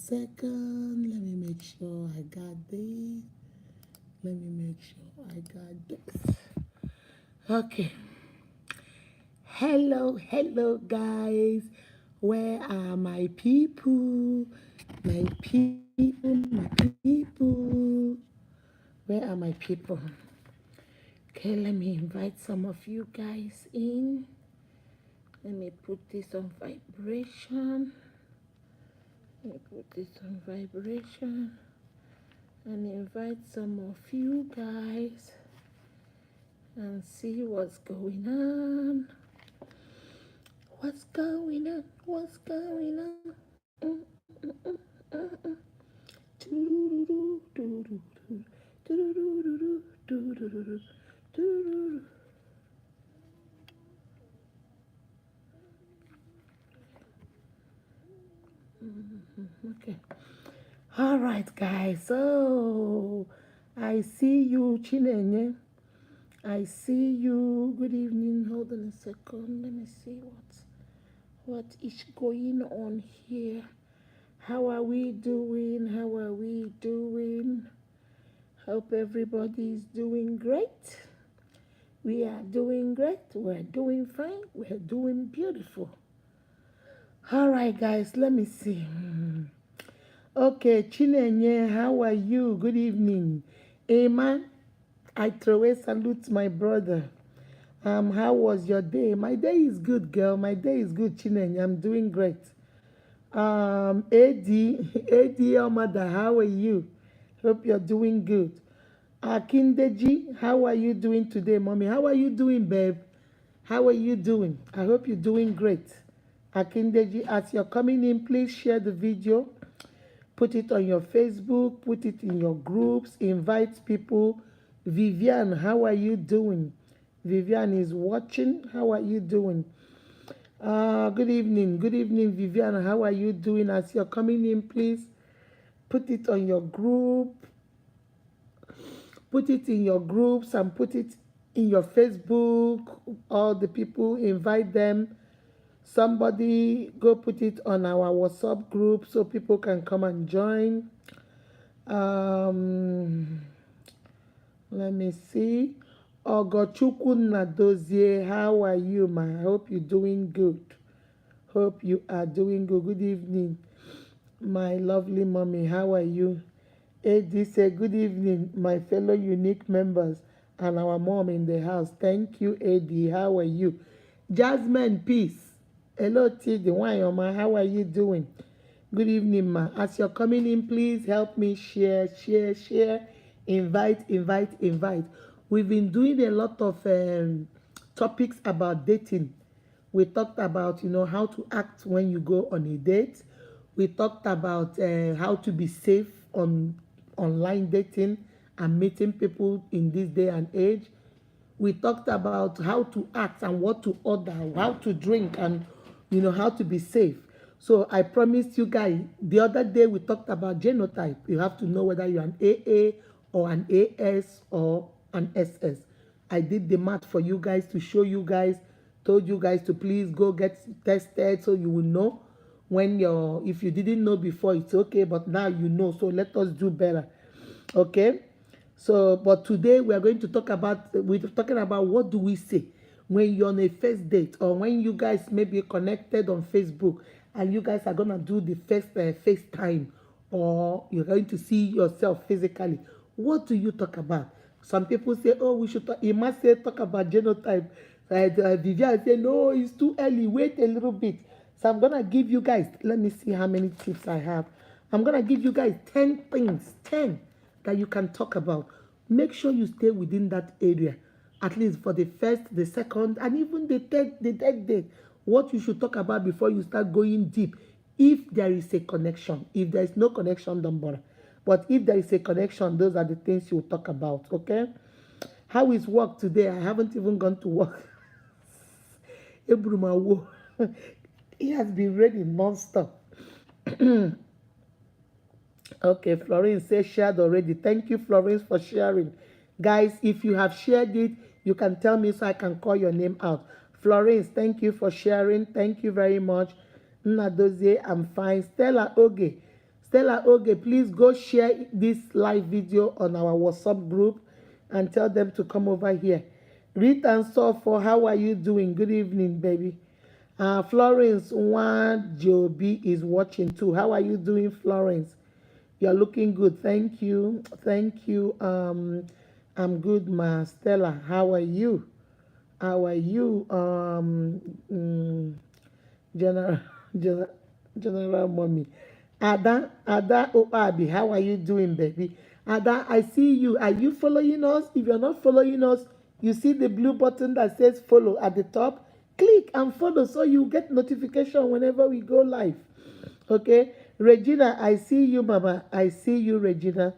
second. Let me make sure I got this. Let me make sure I got this. Okay. Hello, guys. Where are my people? My people. Where are my people? Okay, let me invite some of you guys in. Let me put this on vibration. And invite some of you guys and see what's going on. What's going on? Okay. All right, guys. So I see you, Chinenye. I see you. Good evening. Hold on a second. Let me see what is going on here. How are we doing? Hope everybody is doing great. We are doing great. We're doing fine. We're doing beautiful. All right, guys. Let me see. Okay, Chinenye, how are you? Good evening. Amen. I throw a salute to my brother. How was your day? My day is good, girl. My day is good, Chinenye. I'm doing great. AD Amada, how are you? Hope you're doing good. Akindeji, how are you doing today, mommy? How are you doing, babe? How are you doing? I hope you're doing great. Akindeji, as you're coming in, please share the video. Put it on your Facebook, put it in your groups, invite people. Vivian, how are you doing? Vivian is watching. How are you doing? Good evening, Vivian. How are you doing? As you're coming in, please put it on your group. Put it in your groups and put it in your Facebook. All the people, invite them. Somebody go put it on our WhatsApp group so people can come and join. Let me see. Ogochukwu Nadozie, how are you, ma? I hope you're doing good. Hope you are doing good. Good evening, my lovely mommy. How are you? AD say, good evening, my fellow unique members and our mom in the house. Thank you, AD. How are you? Jasmine, peace. Hello, T. Wanyoma. How are you doing? Good evening, ma. As you're coming in, please help me share. Invite. We've been doing a lot of topics about dating. We talked about, how to act when you go on a date. We talked about how to be safe on online dating and meeting people in this day and age. We talked about how to act and what to order, how to drink, and how to be safe. So I promised you guys the other day we talked about genotype. You have to know whether you're an AA or an AS or an SS. I did the math for you guys to show you guys, told you guys to please go get tested so you will know when if you didn't know before, it's okay, but now you know. So let us do better. Okay? So, but today we're talking about what do we say when you're on a first date, or when you guys may be connected on Facebook and you guys are going to do the first FaceTime, or you're going to see yourself physically. What do you talk about? Some people say, oh, we should talk. You must say talk about genotype. Vivian say, no, it's too early. Wait a little bit. So I'm going to give you guys, let me see how many tips I have. I'm going to give you guys 10 things, 10 that you can talk about. Make sure you stay within that area, at least for the first, the second, and even the third date. What you should talk about before you start going deep. If there is a connection. If there is no connection, don't bother. But if there is a connection, those are the things you will talk about, okay? How is work today? I haven't even gone to work. Ebrumawo. He has been raining non-stop. Okay, Florence says shared already. Thank you, Florence, for sharing. Guys, if you have shared it, you can tell me so I can call your name out. Florence, thank you for sharing. Thank you very much. Nadozie, I'm fine. Stella Oge. Stella Oge, please go share this live video on our WhatsApp group and tell them to come over here. Rita and Sofo, how are you doing? Good evening, baby. Florence Joby is watching too. How are you doing, Florence? You're looking good. Thank you. Thank you. I'm good, ma. Stella, how are you? How are you? General, General, General Mommy. Ada Oabi, how are you doing, baby? Ada, I see you. Are you following us? If you're not following us, you see the blue button that says follow at the top. Click and follow so you get notification whenever we go live. Okay? Regina, I see you, Mama. I see you, Regina.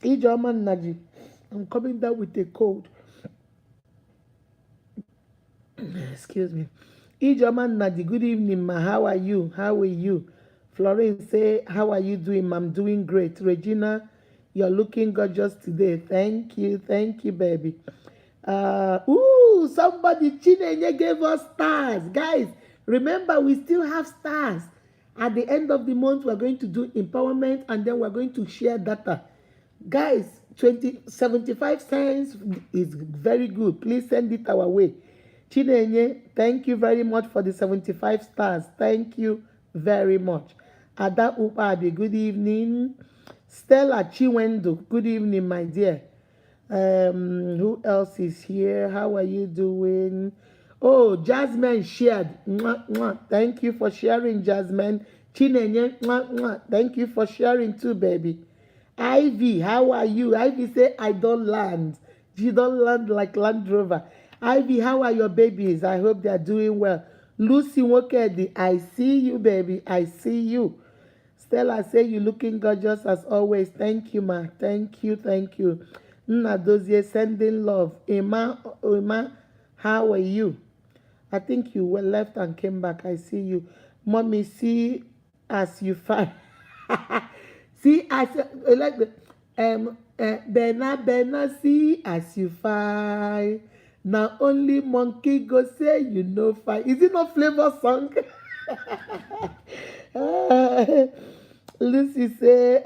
Ijoma Naji. I'm coming down with a cold. Excuse me. Ijoma Naji, good evening, ma. How are you? How are you? Florence say, how are you doing? I'm doing great. Regina, you're looking gorgeous today. Thank you, baby. Somebody, Chinenye gave us stars. Guys, remember, we still have stars. At the end of the month, we're going to do empowerment and then we're going to share data. Guys, 75 cents is very good. Please send it our way. Chinenye, thank you very much for the 75 stars. Thank you very much. Ada Upabi, good evening. Stella Chiwendo, good evening, my dear. Who else is here? How are you doing? Oh, Jasmine shared. Mwah, mwah. Thank you for sharing, Jasmine. Chinenye, mwah, mwah. Thank you for sharing too, baby. Ivy, how are you? Ivy say, I don't land. She don't land like Land Rover. Ivy, how are your babies? I hope they are doing well. Lucy Wokedi, I see you, baby. I see you. Stella say, you looking gorgeous as always. Thank you, ma. Thank you, thank you. Nadozie sending love. Emma, how are you? I think you were left and came back. I see you. Mommy, see as you find. See as like the Bena, see as you find. Now only monkey go say you know fine. Is it not Flavor song? Lucy say,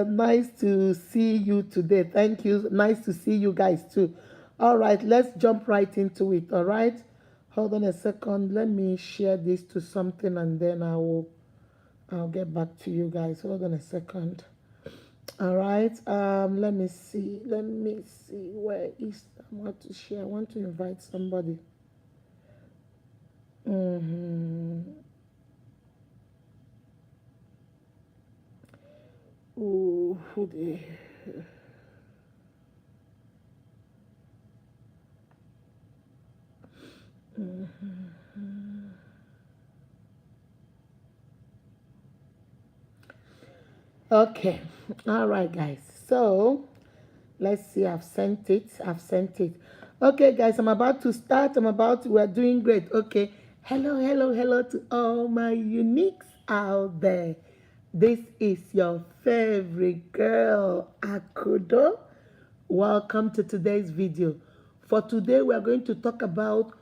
nice to see you today. Thank you. Nice to see you guys too. All right, let's jump right into it. All right. Hold on a second. Let me share this to something and then I'll get back to you guys. Hold on a second. All right. Let me see. Where is I want to share? I want to invite somebody. Oh, who they? Okay. All right, guys. So let's see. I've sent it. Okay, guys. I'm about to start. We're doing great. Okay. Hello to all my uniques out there. This is your favorite girl, Akudo. Welcome to today's video. For today, we are going to talk about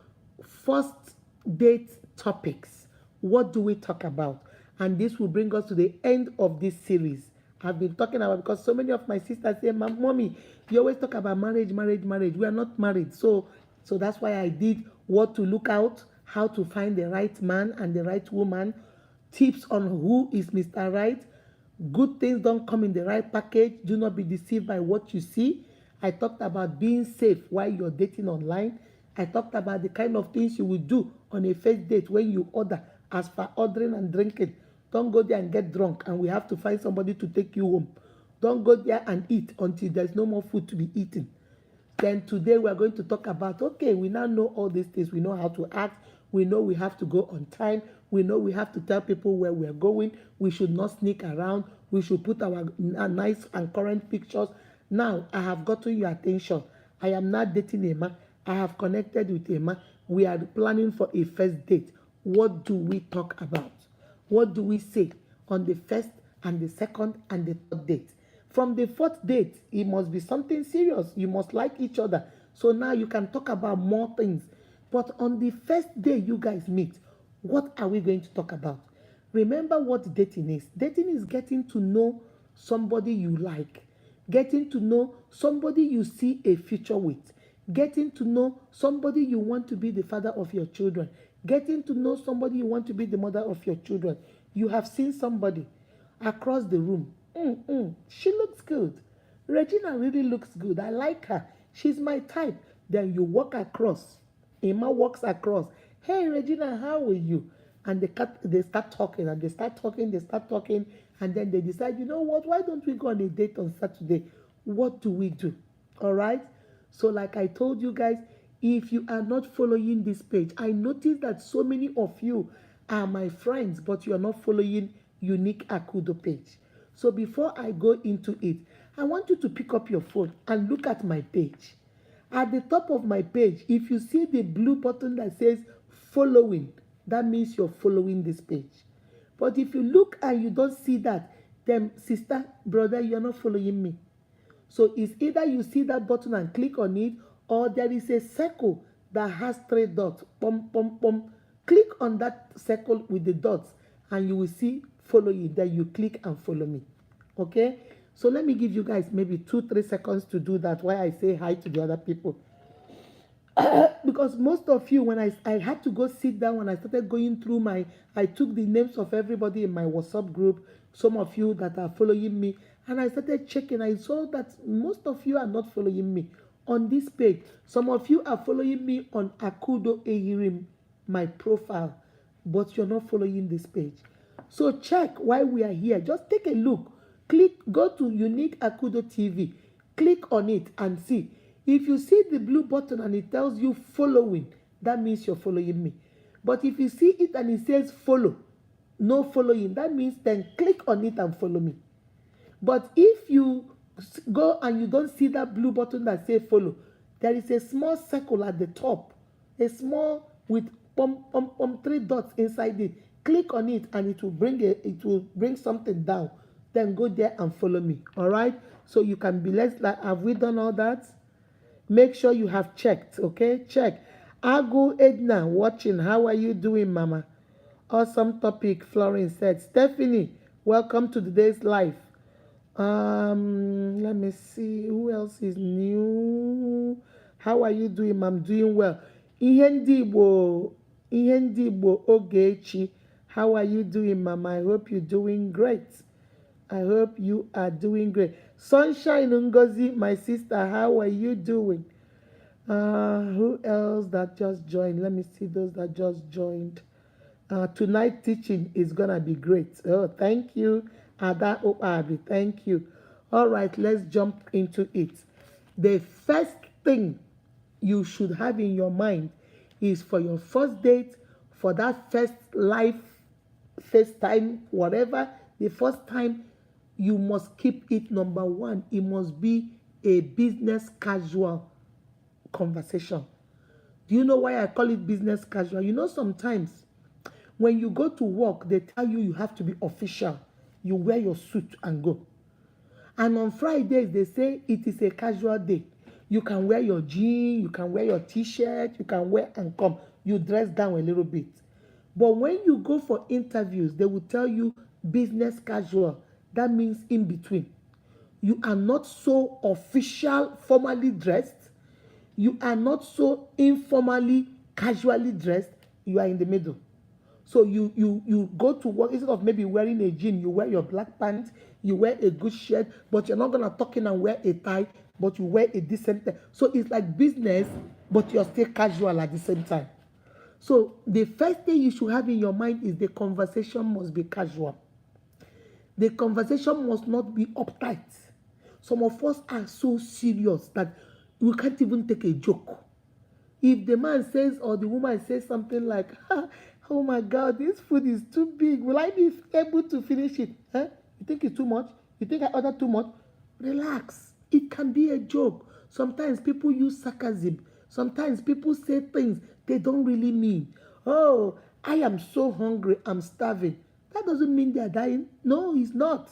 first date topics. What do we talk about? And this will bring us to the end of this series. I've been talking about, because so many of my sisters say, Mommy, you always talk about marriage. We are not married. So that's why I did what to look out, how to find the right man and the right woman, tips on who is Mr. Right. Good things don't come in the right package. Do not be deceived by what you see. I talked about being safe while you're dating online. I talked about the kind of things you will do on a first date when you order. As for ordering and drinking, don't go there and get drunk and we have to find somebody to take you home. Don't go there and eat until there's no more food to be eaten. Then today we are going to talk about, okay, we now know all these things. We know how to act. We know we have to go on time. We know we have to tell people where we are going. We should not sneak around. We should put our nice and current pictures. Now, I have gotten your attention. I am not dating Emma. I have connected with Emma. We are planning for a first date. What do we talk about? What do we say on the first and the second and the third date? From the fourth date, it must be something serious. You must like each other. So now you can talk about more things. But on the first day you guys meet, what are we going to talk about? Remember what dating is. Dating is getting to know somebody you like, getting to know somebody you see a future with, getting to know somebody you want to be the father of your children, getting to know somebody you want to be the mother of your children. You have seen somebody across the room. She looks good. Regina really looks good. I like her. She's my type. Then you walk across. Emma walks across. Hey, Regina, how are you? And they start talking and they start talking, and then they decide, you know what? Why don't we go on a date on Saturday? What do we do? All right. So, like I told you guys, if you are not following this page, I noticed that so many of you are my friends, but you are not following Unique Akudo page. So before I go into it, I want you to pick up your phone and look at my page. At the top of my page, if you see the blue button that says following, that means you're following this page. But if you look and you don't see that, then sister, brother, you're not following me. So it's either you see that button and click on it, or there is a circle that has 3 dots. Pom, pom, pom. Click on that circle with the dots and you will see follow you. Then you click and follow me. Okay? So let me give you guys maybe 2-3 seconds to do that while I say hi to the other people. Because most of you, when I had to go sit down, when I started going through I took the names of everybody in my WhatsApp group, some of you that are following me, and I started checking. I saw that most of you are not following me on this page. Some of you are following me on Akudo Ehirim, my profile, but you're not following this page. So check why we are here. Just take a look. Go to Unique Akudo TV. Click on it and see. If you see the blue button and it tells you following, that means you're following me. But if you see it and it says follow, no following, that means then click on it and follow me. But if you go and you don't see that blue button that says follow, there is a small circle at the top, a small with 3 dots inside it. Click on it and it will bring something down. Then go there and follow me. All right? So you can be less like, have we done all that? Make sure you have checked, okay? Check. Agu Edna watching. How are you doing, Mama? Awesome topic, Florence said. Stephanie, welcome to today's live. Let me see. Who else is new? How are you doing, Mom? Doing well. Ihe ndị Igbo Ogechi. How are you doing, Mama? I hope you're doing great. I hope you are doing great. Sunshine Ngozi, my sister, how are you doing? Who else that just joined? Let me see those that just joined. Tonight teaching is gonna be great. Oh, thank you, Ada Opabi. Thank you. All right, let's jump into it. The first thing you should have in your mind is for your first date, for that first life, first time, whatever, the first time, you must keep it number 1. It must be a business casual conversation. Do you know why I call it business casual? You know, sometimes when you go to work, they tell you have to be official. You wear your suit and go. And on Fridays, they say it is a casual day. You can wear your jeans, you can wear your t-shirt, you can wear and come. You dress down a little bit. But when you go for interviews, they will tell you business casual. That means in between. You are not so official, formally dressed. You are not so informally, casually dressed. You are in the middle. So you go to work, instead of maybe wearing a jean, you wear your black pants, you wear a good shirt, but you're not going to tuck in and wear a tie, but you wear a decent tie. So it's like business, but you're still casual at the same time. So the first thing you should have in your mind is the conversation must be casual. The conversation must not be uptight. Some of us are so serious that we can't even take a joke. If the man says or the woman says something like, oh my God, this food is too big, will I be able to finish it? Huh? You think it's too much? You think I ordered too much? Relax. It can be a joke. Sometimes people use sarcasm. Sometimes people say things they don't really mean. Oh, I am so hungry, I'm starving. That doesn't mean they're dying. No, it's not.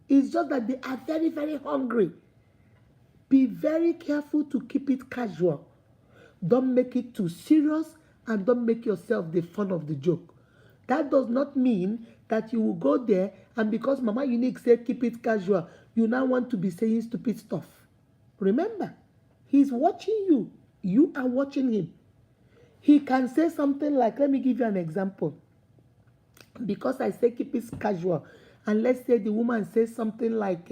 It's just that they are very, very hungry. Be very careful to keep it casual. Don't make it too serious and don't make yourself the fun of the joke. That does not mean that you will go there and because Mama Unique said keep it casual, you now want to be saying stupid stuff. Remember, he's watching you. You are watching him. He can say something like, let me give you an example. Because I say keep it casual, and let's say the woman says something like,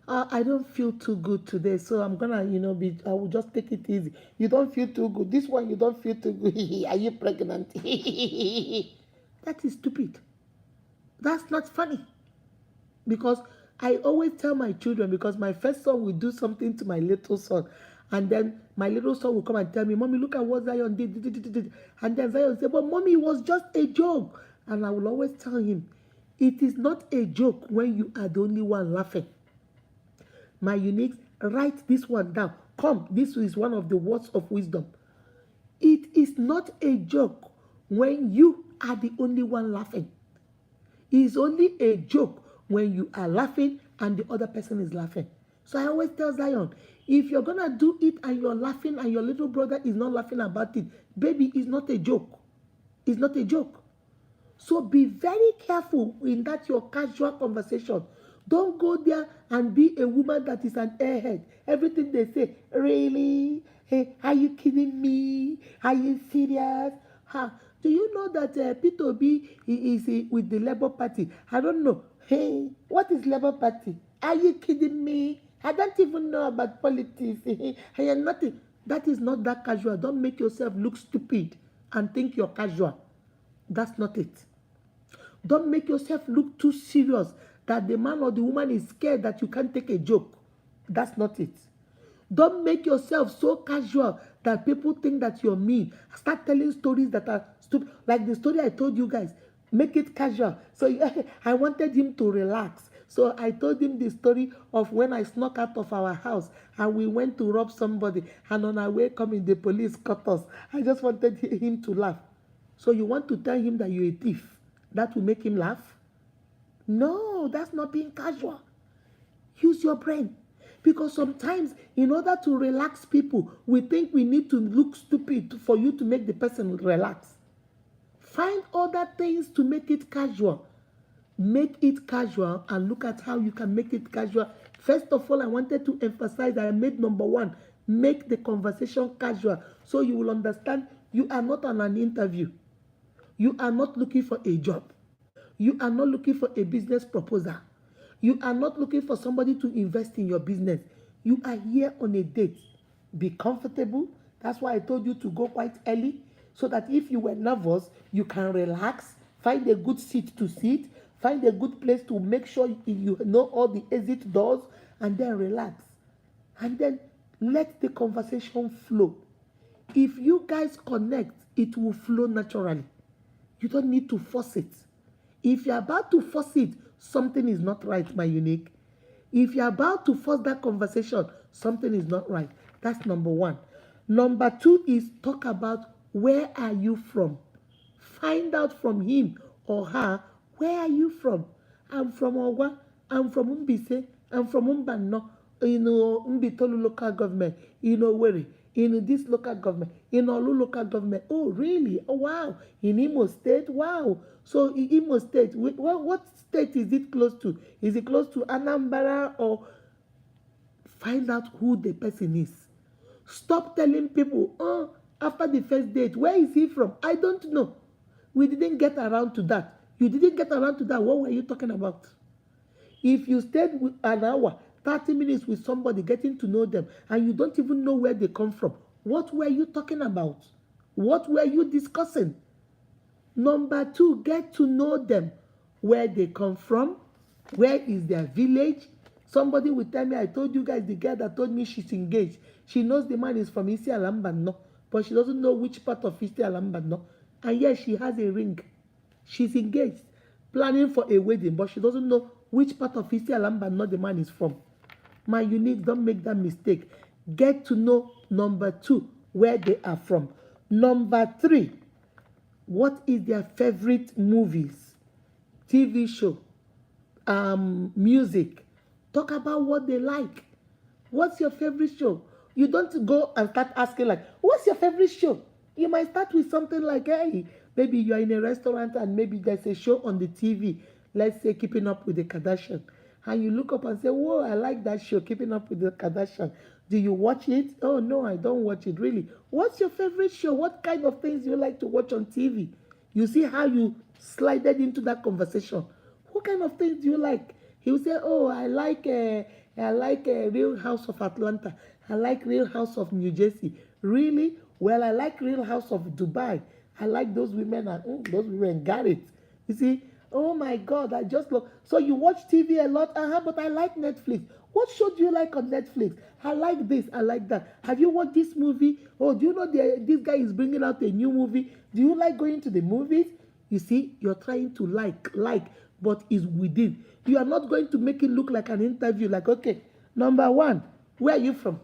I don't feel too good today, so I'm gonna, I will just take it easy. You don't feel too good. This one, you don't feel too good. Are you pregnant? That is stupid. That's not funny. Because I always tell my children, because my first son will do something to my little son, and then my little son will come and tell me, Mommy, look at what Zion did. And then Zion will say, but Mommy, it was just a joke. And I will always tell him, it is not a joke when you are the only one laughing. My Unique, write this one down. Come, this is one of the words of wisdom. It is not a joke when you are the only one laughing. It is only a joke when you are laughing and the other person is laughing. So I always tell Zion, if you're going to do it and you're laughing and your little brother is not laughing about it, baby, it's not a joke. It's not a joke. So be very careful in that your casual conversation. Don't go there and be a woman that is an airhead. Everything they say, really? Hey, are you kidding me? Are you serious? Huh? Do you know that Peter Obi is with the Labour Party? I don't know. Hey, what is Labour Party? Are you kidding me? I don't even know about politics. I am nothing. That is not that casual. Don't make yourself look stupid and think you're casual. That's not it. Don't make yourself look too serious that the man or the woman is scared that you can't take a joke. That's not it. Don't make yourself so casual that people think that you're mean. Start telling stories that are stupid. Like the story I told you guys. Make it casual. So I wanted him to relax. So I told him the story of when I snuck out of our house and we went to rob somebody. And on our way coming, the police caught us. I just wanted him to laugh. So you want to tell him that you're a thief? That will make him laugh? No, that's not being casual. Use your brain. Because sometimes, in order to relax people, we think we need to look stupid for you to make the person relax. Find other things to make it casual. Make it casual and look at how you can make it casual. First of all, I wanted to emphasize that I made number one. Make the conversation casual so you will understand you are not on an interview. You are not looking for a job. You are not looking for a business proposal. You are not looking for somebody to invest in your business. You are here on a date. Be comfortable. That's why I told you to go quite early so that if you were nervous, you can relax, find a good seat to sit, find a good place to make sure you know all the exit doors, and then relax. And then let the conversation flow. If you guys connect, it will flow naturally. You don't need to force it. If you're about to force it, something is not right, my Unique. If you're about to force that conversation, something is not right. That's number one. Number two is talk about where are you from. Find out from him or her, where are you from? I'm from Ogwa. I'm from Mbise. I'm from Mbano. Mbitolu local government. Where? In this local government. In Olu local government. Oh, really? Oh, wow. In Imo State? Wow. So in Imo State, what state is it close to? Is it close to Anambra or? Find out who the person is. Stop telling people, after the first date, where is he from? I don't know. We didn't get around to that. You didn't get around to that. What were you talking about? If you stayed with an hour, 30 minutes with somebody, getting to know them, and you don't even know where they come from, what were you talking about? What were you discussing? Number two, get to know them. Where they come from, where is their village. Somebody will tell me, I told you guys, the girl that told me she's engaged. She knows the man is from Isi Alambano, but she doesn't know which part of Isi Alambano. And yes, she has a ring. She's engaged, planning for a wedding, but she doesn't know which part of Isi Alambano the man is from. My Unique, don't make that mistake. Get to know, number two, where they are from. Number three, what is their favorite movies, TV show, music. Talk about what they like. What's your favorite show? You don't go and start asking like, what's your favorite show? You might start with something like, hey, Maybe you are in a restaurant and maybe there's a show on the TV, let's say Keeping Up with the Kardashian, and you look up and say, whoa, I like that show, Keeping Up with the Kardashian. Do you watch it? Oh, no, I don't watch it, really. What's your favorite show? What kind of things do you like to watch on TV? You see how you slided into that conversation. What kind of things do you like? He will say, oh, I like Real House of Atlanta. I like Real House of New Jersey. Really? Well, I like Real House of Dubai. I like those women and those women got it. You see, oh my God, I just love. So you watch TV a lot, but I like Netflix. What show do you like on Netflix? I like this, I like that. Have you watched this movie? Oh, do you know this guy is bringing out a new movie? Do you like going to the movies? You see, you're trying to like, but it's within. You are not going to make it look like an interview. Like, okay, number one, where are you from?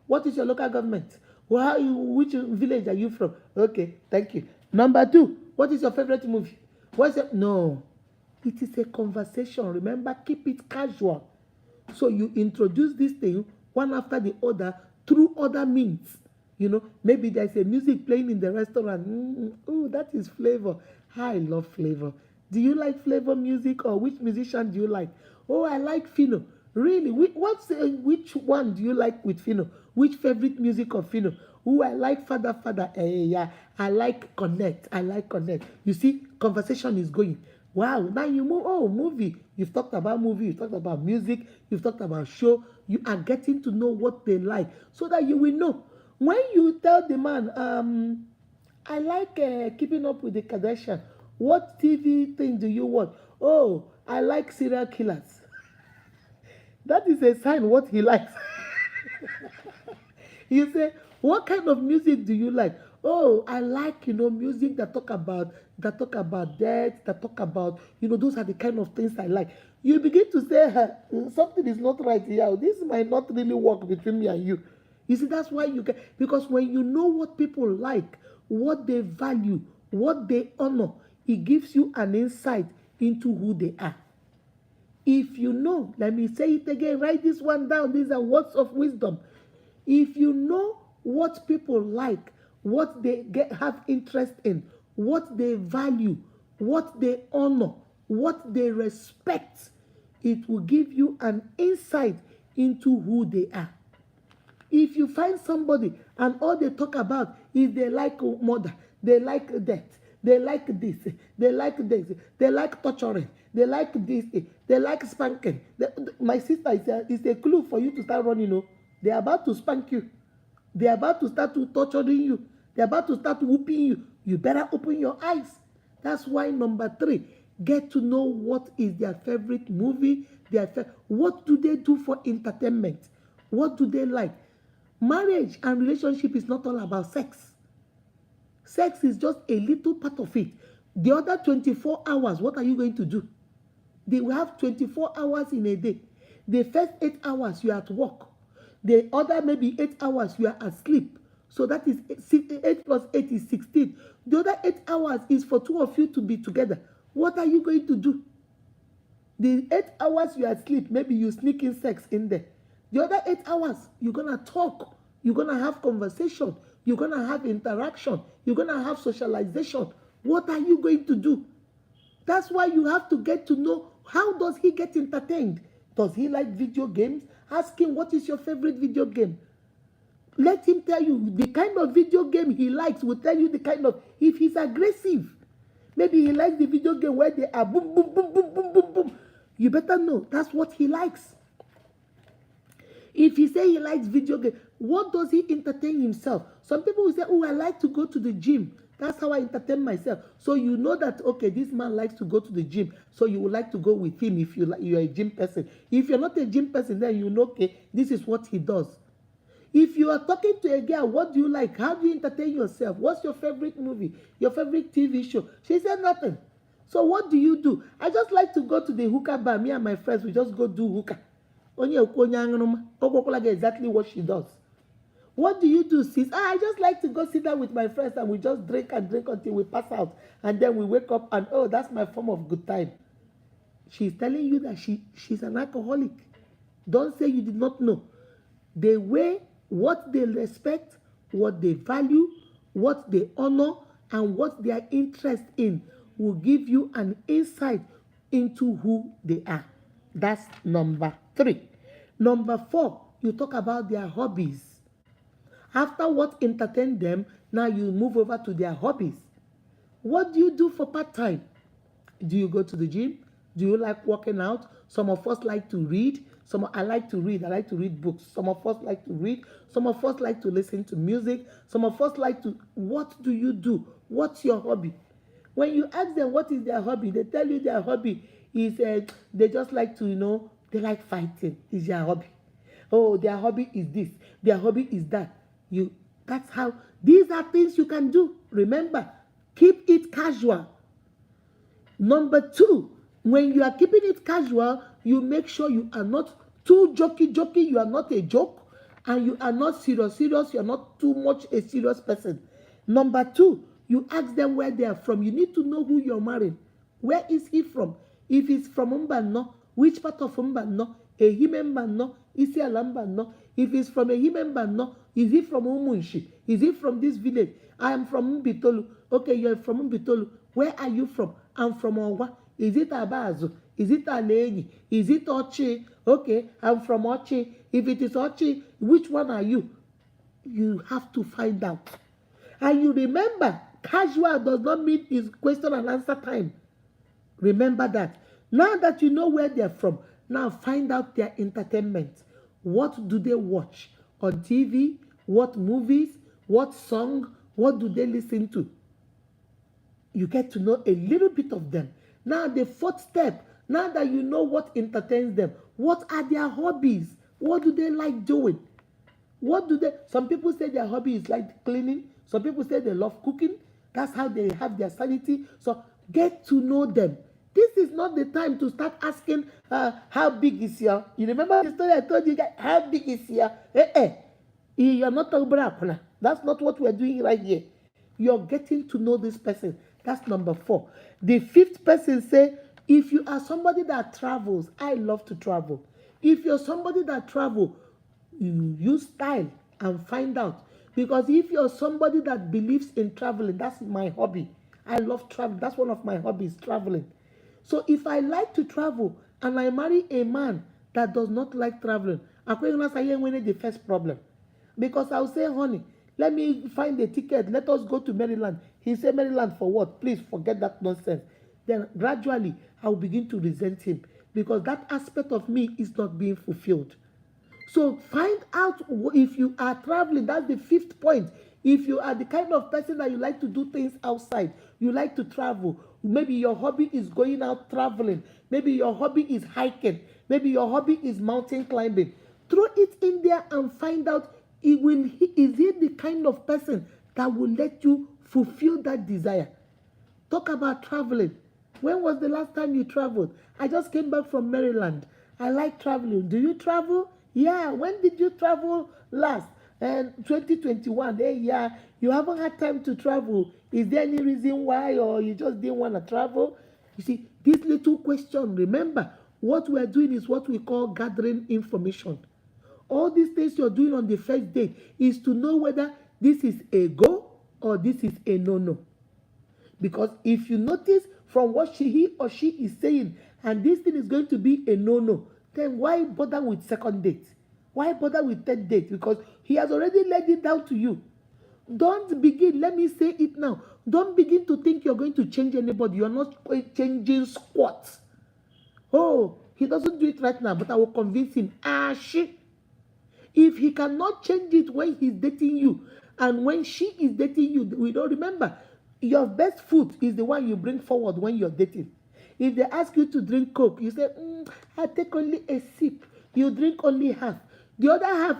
What is your local government? Which village are you from? Okay, thank you. Number two, what is your favorite movie? No, it is a conversation. Remember, keep it casual. So you introduce this thing one after the other through other means. Maybe there's a music playing in the restaurant. Oh, that is Flavor. I love Flavor. Do you like Flavor music, or which musician do you like? Oh, I like Fino. Really? Which one do you like with Fino? Which favorite music of Fino? Oh, I like Father. Yeah, I like Connect. You see, conversation is going. Wow, now you move. Oh, movie. You've talked about movie. You've talked about music. You've talked about show. You are getting to know what they like, so that you will know. When you tell the man, I like Keeping Up with the Kardashian. What TV thing do you watch? Oh, I like serial killers. That is a sign what he likes. You say, what kind of music do you like? Oh, I like, music that talk about death, that talk about, those are the kind of things I like. You begin to say, something is not right here. This might not really work between me and you. You see, that's why you get, because when you know what people like, what they value, what they honor, it gives you an insight into who they are. If you know, let me say it again, write this one down. These are words of wisdom. If you know what people like, what they have interest in, what they value, what they honor, what they respect, it will give you an insight into who they are. If you find somebody and all they talk about is they like murder, they like death, they like this, they like torturing, they like this, they like spanking. My sister, is a clue for you to start running. They're about to spank you. They're about to start torturing you. They're about to start whooping you. You better open your eyes. That's why number 3, get to know what is their favorite movie, what do they do for entertainment, what do they like. Marriage and relationship is not all about sex. Sex is just a little part of it. The other 24 hours, what are you going to do? They will have 24 hours in a day. The first 8 hours, you are at work. The other maybe 8 hours, you are asleep. So that is 8 plus 8 is 16. The other 8 hours is for 2 of you to be together. What are you going to do? The 8 hours you are asleep, maybe you sneak in sex in there. The other 8 hours, you're going to talk. You're going to have conversation. You're going to have interaction. You're going to have socialization. What are you going to do? That's why you have to get to know, how does he get entertained? Does he like video games? Ask him, what is your favorite video game? Let him tell you the kind of video game he likes. Will tell you the kind of, if he's aggressive, maybe he likes the video game where they are boom, boom, boom, boom, boom, boom, boom. You better know that's what he likes. If he say he likes video game, what does he entertain himself? Some people will say, oh, I like to go to the gym. That's how I entertain myself. So you know that, okay, this man likes to go to the gym. So you would like to go with him if you're a gym person. If you're not a gym person, then you know, okay, this is what he does. If you are talking to a girl, what do you like? How do you entertain yourself? What's your favorite movie? Your favorite TV show? She said nothing. So what do you do? I just like to go to the hookah bar. Me and my friends, we just go do hookah. Exactly what she does. What do you do, sis? I just like to go sit down with my friends and we just drink and drink until we pass out. And then we wake up and, oh, that's my form of good time. She's telling you that she's an alcoholic. Don't say you did not know. They weigh what they respect, what they value, what they honor, and what they are interested in will give you an insight into who they are. That's number 3. Number 4, you talk about their hobbies. After what entertained them, now you move over to their hobbies. What do you do for part-time? Do you go to the gym? Do you like working out? Some of us like to read. I like to read. I like to read books. Some of us like to read. Some of us like to listen to music. Some of us like to. What do you do? What's your hobby? When you ask them what is their hobby, they tell you their hobby is they just like to, they like fighting. Is their hobby. Oh, their hobby is this. Their hobby is that. That's how. These are things you can do. Remember, keep it casual. Number 2, when you are keeping it casual, you make sure you are not too jokey. You are not a joke, and you are not serious. You are not too much a serious person. Number 2, you ask them where they are from. You need to know who you're marrying. Where is he from? If he's from Mbano, which part of Mbano? Ehime Mbano, Isiala Mbano. If he's from Ehime Mbano, is he from Umunshi? Is he from this village? I am from Mbitolu. Okay, you're from Mbitolu. Where are you from? I'm from Owa. Is it Abazu? Is it Alenyi? Is it Ochi? Okay, I'm from Ochi. If it is Ochi, which one are you? You have to find out. And you remember, casual does not mean it's question and answer time. Remember that. Now that you know where they're from, now find out their entertainment. What do they watch on TV? What movies? What song? What do they listen to? You get to know a little bit of them. Now the 4th step, now that you know what entertains them, what are their hobbies? What do they like doing? Some people say their hobby is like cleaning. Some people say they love cooking. That's how they have their sanity. So get to know them. This is not the time to start asking, how big is your? You remember the story I told you guys? How big is your? You're not talking about. That's not what we're doing right here. You're getting to know this person. That's number 4. The 5th person say, if you are somebody that travels, I love to travel. If you're somebody that travel, you use style and find out. Because if you're somebody that believes in traveling, that's my hobby. I love travel. That's one of my hobbies, traveling. So if I like to travel and I marry a man that does not like traveling, I'm going to say the first problem. Because I'll say, honey, let me find a ticket. Let us go to Maryland. He said, Maryland for what? Please forget that nonsense. Then gradually, I'll begin to resent him because that aspect of me is not being fulfilled. So find out if you are traveling. That's the 5th point. If you are the kind of person that you like to do things outside, you like to travel. Maybe your hobby is going out traveling. Maybe your hobby is hiking. Maybe your hobby is mountain climbing. Throw it in there and find out is he the kind of person that will let you fulfill that desire. Talk about traveling. When was the last time you traveled? I just came back from Maryland. I like traveling. Do you travel? Yeah. When did you travel last? 2021. Hey, yeah. You haven't had time to travel. Is there any reason why, or you just didn't want to travel? You see, this little question, remember, what we are doing is what we call gathering information. All these things you're doing on the first date is to know whether this is a go or this is a no-no. Because if you notice from what he or she is saying, and this thing is going to be a no-no, then why bother with second date? Why bother with third date? Because he has already laid it down to you. Don't begin, let me say it now. Don't begin to think you're going to change anybody. You're not changing squat. Oh, he doesn't do it right now, but I will convince him. If he cannot change it when he's dating you and when she is dating you, we don't remember. Your best food is the one you bring forward when you're dating. If they ask you to drink Coke, you say, I take only a sip. You drink only half. The other half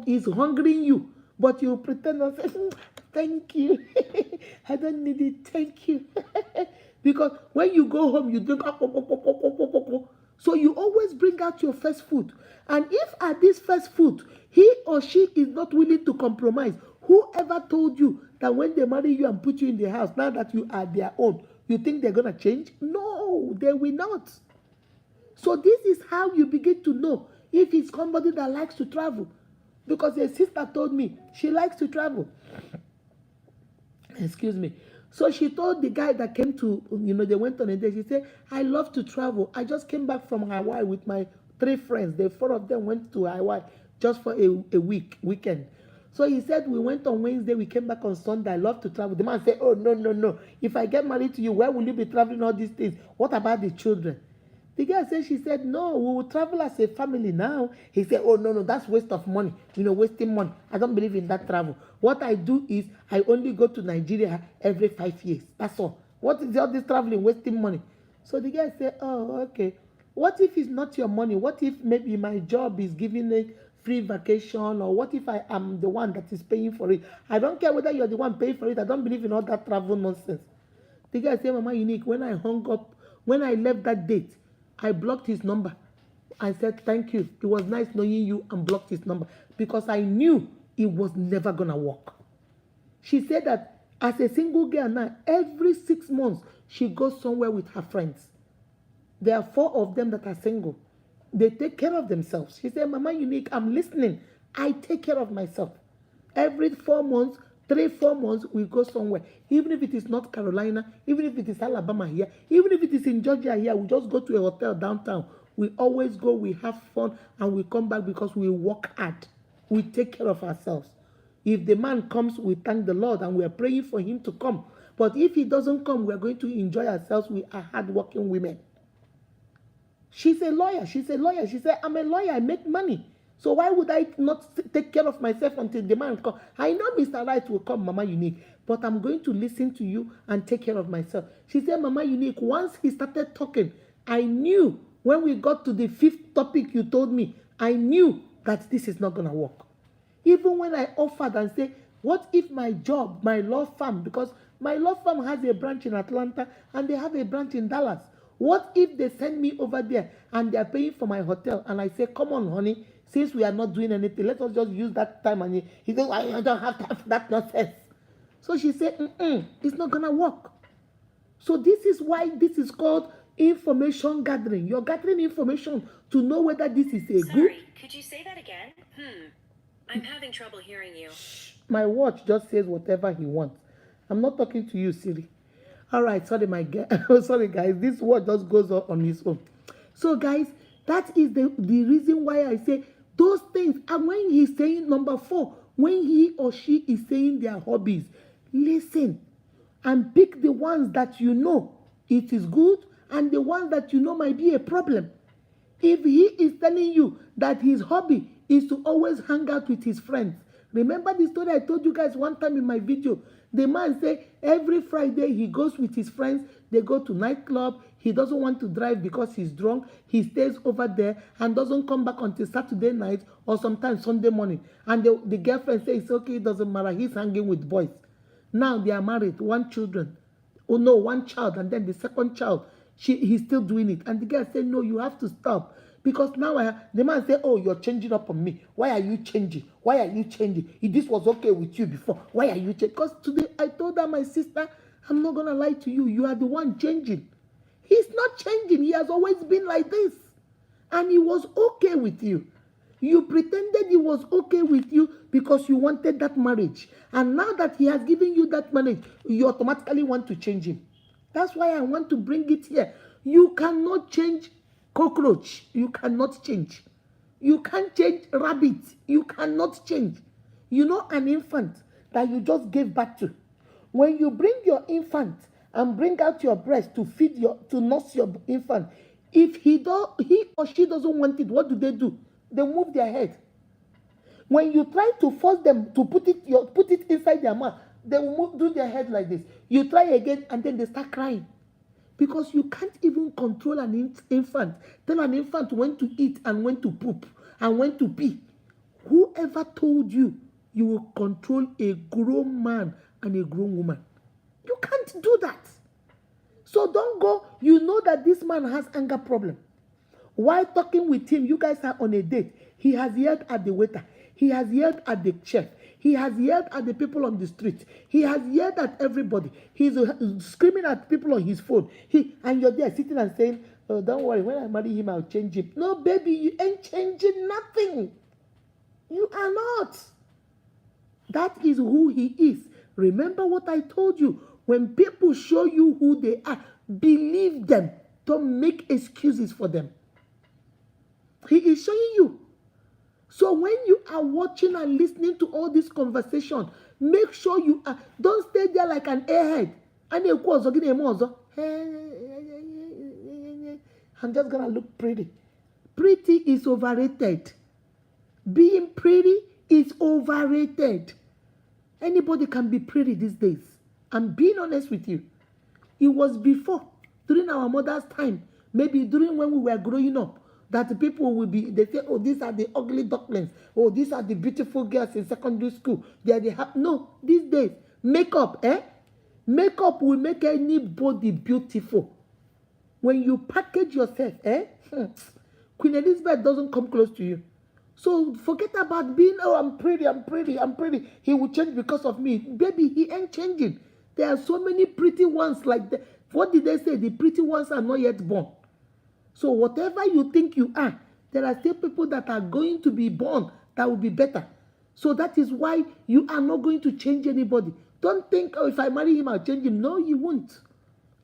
is hungering you, but you pretend and say, thank you. I don't need it, thank you. Because when you go home, you drink. So you always bring out your first food. And if at this first food, he or she is not willing to compromise, whoever told you that when they marry you and put you in the house, now that you are their own, you think they're going to change? No, they will not. So this is how you begin to know if it's somebody that likes to travel. Because a sister told me she likes to travel. Excuse me. So she told the guy that came to, they went on a date. She said, I love to travel. I just came back from Hawaii with my 3 friends. The 4 of them went to Hawaii just for a weekend. So he said, we went on Wednesday, we came back on Sunday. I love to travel. The man said, oh, no, no, no. If I get married to you, where will you be traveling all these things? What about the children? The girl said, she said, no, we will travel as a family now. He said, oh, no, no, that's waste of money. Wasting money. I don't believe in that travel. What I do is I only go to Nigeria every 5 years. That's all. What is all this traveling, wasting money? So the girl said, oh, okay. What if it's not your money? What if maybe my job is giving a free vacation? Or what if I am the one that is paying for it? I don't care whether you're the one paying for it. I don't believe in all that travel nonsense. The guy said, Mama Unique, when I left that date, I blocked his number. I said, thank you. It was nice knowing you, and blocked his number because I knew it was never going to work. She said that as a single girl now, every 6 months, she goes somewhere with her friends. There are 4 of them that are single. They take care of themselves. She said, Mama Unique, I'm listening. I take care of myself. Every 4 months, 3-4 months, we go somewhere. Even if it is North Carolina, even if it is Alabama here, even if it is in Georgia here, we just go to a hotel downtown. We always go, we have fun, and we come back because we work hard. We take care of ourselves. If the man comes, we thank the Lord, and we are praying for him to come. But if he doesn't come, we are going to enjoy ourselves. We are hardworking women. She's a lawyer. She said, I'm a lawyer. I make money. So why would I not take care of myself until the man comes? I know Mr. Right will come, Mama Unique, but I'm going to listen to you and take care of myself. She said, Mama Unique, once he started talking, I knew when we got to the 5th topic you told me, I knew that this is not going to work. Even when I offered and said, what if my job, my law firm, because my law firm has a branch in Atlanta and they have a branch in Dallas. What if they send me over there and they are paying for my hotel? And I say, come on, honey, since we are not doing anything, let us just use that time. And he said, I don't have time for that nonsense. So she said, it's not going to work. So this is why this is called information gathering. You're gathering information to know whether this is a good. Sorry, could you say that again? I'm having trouble hearing you. My watch just says whatever he wants. I'm not talking to you, Siri. All right, sorry, sorry, guys. This word just goes on its own. So, guys, that is the reason why I say those things. And when he's saying number 4, when he or she is saying their hobbies, listen and pick the ones that you know it is good and the ones that you know might be a problem. If he is telling you that his hobby is to always hang out with his friends, remember the story I told you guys one time in my video? The man said every Friday he goes with his friends. They go to nightclub. He doesn't want to drive because he's drunk. He stays over there and doesn't come back until Saturday night or sometimes Sunday morning. And the girlfriend says, it's okay, it doesn't matter. He's hanging with boys. Now they are married, 1 children. Oh no, 1 child, and then the second child. He's still doing it. And the guy said, no, you have to stop. Because now the man said, oh, you're changing up on me. Why are you changing? Why are you changing? If this was okay with you before, why are you changing? Because today I told her, my sister, I'm not going to lie to you. You are the one changing. He's not changing. He has always been like this. And he was okay with you. You pretended he was okay with you because you wanted that marriage. And now that he has given you that marriage, you automatically want to change him. That's why I want to bring it here. You cannot change cockroach. You cannot change. You can't change rabbit. You cannot change. You know an infant that you just gave birth to. When you bring your infant and bring out your breast to nurse your infant, if he or she doesn't want it, what do? They move their head. When you try to force them to put it inside their mouth, they will do their head like this. You try again and then they start crying. Because you can't even control an infant. Tell an infant when to eat and when to poop and when to pee. Whoever told you will control a grown man and a grown woman? You can't do that. So don't go, you know that this man has anger problem. While talking with him, you guys are on a date. He has yelled at the waiter. He has yelled at the chef. He has yelled at the people on the street. He has yelled at everybody. He's screaming at people on his phone. And you're there sitting and saying, oh, don't worry, when I marry him, I'll change him. No, baby, you ain't changing nothing. You are not. That is who he is. Remember what I told you. When people show you who they are, believe them. Don't make excuses for them. He is showing you. So when you are watching and listening to all this conversation, make sure you are, don't stay there like an airhead. I'm just gonna look pretty. Pretty is overrated. Being pretty is overrated. Anybody can be pretty these days. I'm being honest with you. It was before, during our mother's time, maybe during when we were growing up, that the people will be, they say, oh, these are the ugly ducklings. Oh, these are the beautiful girls in secondary school. They are the no, these days, makeup, Makeup will make anybody beautiful. When you package yourself, Queen Elizabeth doesn't come close to you. So forget about being, oh, I'm pretty. He will change because of me. Baby, he ain't changing. There are so many pretty ones like that. What did they say? The pretty ones are not yet born. So whatever you think you are, there are still people that are going to be born that will be better. So that is why you are not going to change anybody. Don't think, oh, if I marry him, I'll change him. No, you won't.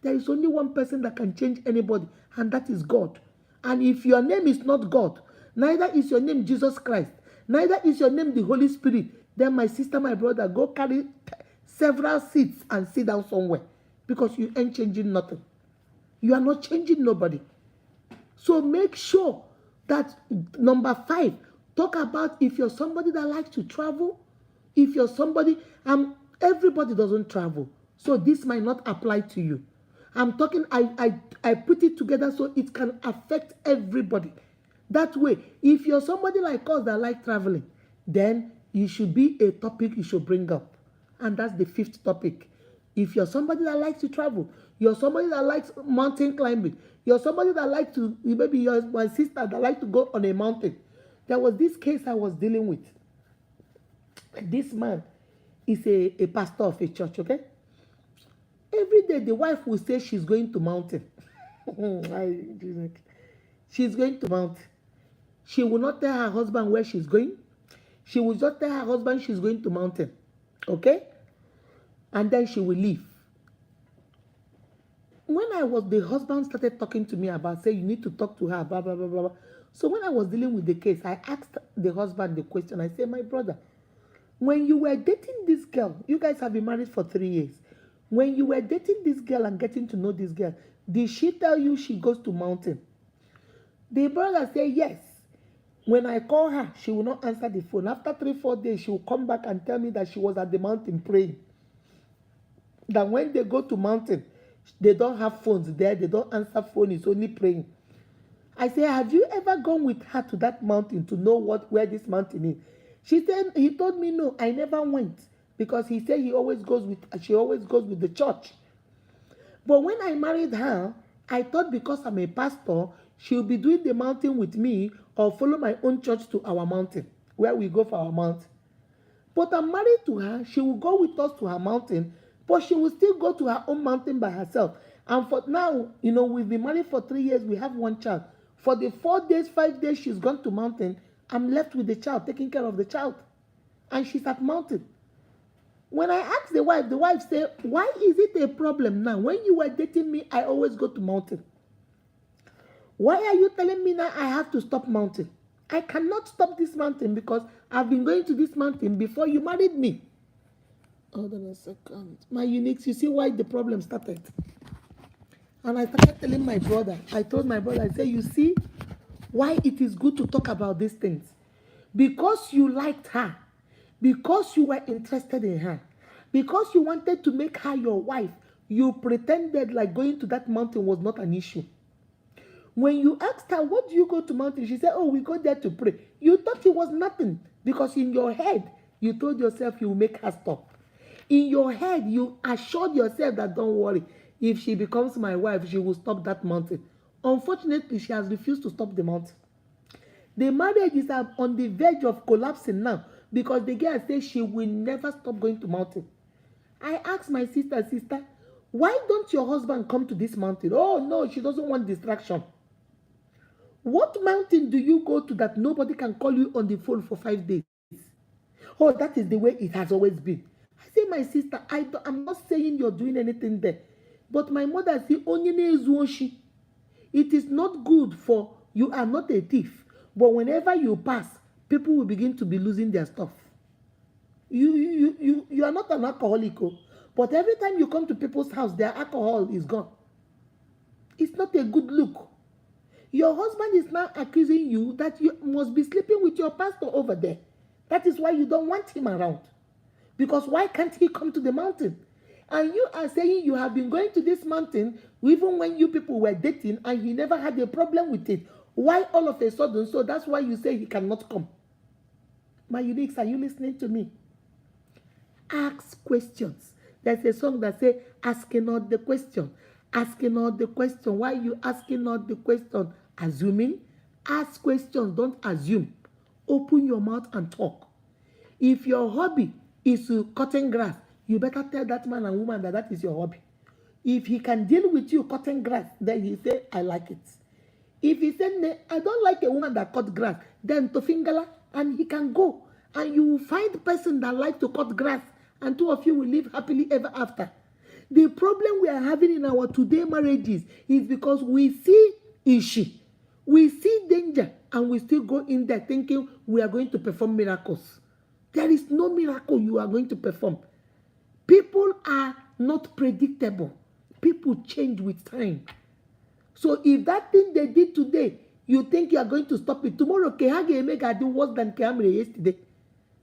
There is only one person that can change anybody, and that is God. And if your name is not God, neither is your name Jesus Christ, neither is your name the Holy Spirit, then my sister, my brother, go carry several seats and sit down somewhere, because you ain't changing nothing. You are not changing nobody. So make sure that, number 5, talk about if you're somebody that likes to travel, if you're somebody, everybody doesn't travel, so this might not apply to you. I'm talking, I put it together so it can affect everybody. That way, if you're somebody like us that like traveling, then you should be a topic you should bring up. And that's the 5th topic. If you're somebody that likes to travel, you're somebody that likes mountain climbing, you're somebody that likes to, maybe you're my sister that likes to go on a mountain. There was this case I was dealing with. This man is a pastor of a church, okay? Every day the wife will say she's going to mountain. She's going to mountain. She will not tell her husband where she's going. She will just tell her husband she's going to mountain. Okay? And then she will leave. When the husband started talking to me about, say, you need to talk to her, blah, blah, blah, blah. So when I was dealing with the case, I asked the husband the question. I said, my brother, when you were dating this girl, you guys have been married for 3 years. When you were dating this girl and getting to know this girl, did she tell you she goes to mountain? The brother said, yes. When I call her, she will not answer the phone. After 3-4 days, she will come back and tell me that she was at the mountain praying. That when they go to mountain, they don't have phones there. They don't answer phone. It's only praying. I say, have you ever gone with her to that mountain to know where this mountain is? He told me, no, I never went. Because he said she always goes with the church. But when I married her, I thought because I'm a pastor, she'll be doing the mountain with me or follow my own church to our mountain, where we go for our mountain. But I'm married to her. She will go with us to her mountain, but she will still go to her own mountain by herself. And for now, we've been married for 3 years. We have 1 child. For the 4 days, 5 days she's gone to mountain, I'm left with the child, taking care of the child. And she's at mountain. When I asked the wife said, why is it a problem now? When you were dating me, I always go to mountain. Why are you telling me now I have to stop mountain? I cannot stop this mountain because I've been going to this mountain before you married me. Hold on a second. My Uniques, you see why the problem started? And I started telling my brother. I told my brother, I said, you see why it is good to talk about these things? Because you liked her. Because you were interested in her, because you wanted to make her your wife, you pretended like going to that mountain was not an issue. When you asked her, what do you go to mountain? She said, oh, we go there to pray. You thought it was nothing because in your head, you told yourself you will make her stop. In your head, you assured yourself that don't worry. If she becomes my wife, she will stop that mountain. Unfortunately, she has refused to stop the mountain. The marriage is on the verge of collapsing now. Because the girl says she will never stop going to mountain. I asked my sister, why don't your husband come to this mountain? Oh, no, she doesn't want distraction. What mountain do you go to that nobody can call you on the phone for 5 days? Oh, that is the way it has always been. I say, my sister, I'm not saying you're doing anything there. But my mother say, onye na-ezu oshi. It is not good for, you are not a thief. But whenever you pass, people will begin to be losing their stuff. You are not an alcoholic, oh, but every time you come to people's house, their alcohol is gone. It's not a good look. Your husband is now accusing you that you must be sleeping with your pastor over there. That is why you don't want him around. Because why can't he come to the mountain? And you are saying you have been going to this mountain even when you people were dating and he never had a problem with it. Why all of a sudden? So that's why you say he cannot come. My Uniques, are you listening to me? Ask questions. There's a song that says, asking not the question. Asking not the question. Why are you asking not the question? Assuming. Ask questions, don't assume. Open your mouth and talk. If your hobby is cutting grass, you better tell that man and woman that is your hobby. If he can deal with you cutting grass, then he say, I like it. If he said, I don't like a woman that cut grass, then to fingala, and he can go. And you will find a person that likes to cut grass, and two of you will live happily ever after. The problem we are having in our today marriages is because we see issue, we see danger, and we still go in there thinking we are going to perform miracles. There is no miracle you are going to perform. People are not predictable. People change with time. So if that thing they did today, you think you are going to stop it, tomorrow Kehage may do worse than Kehamre yesterday.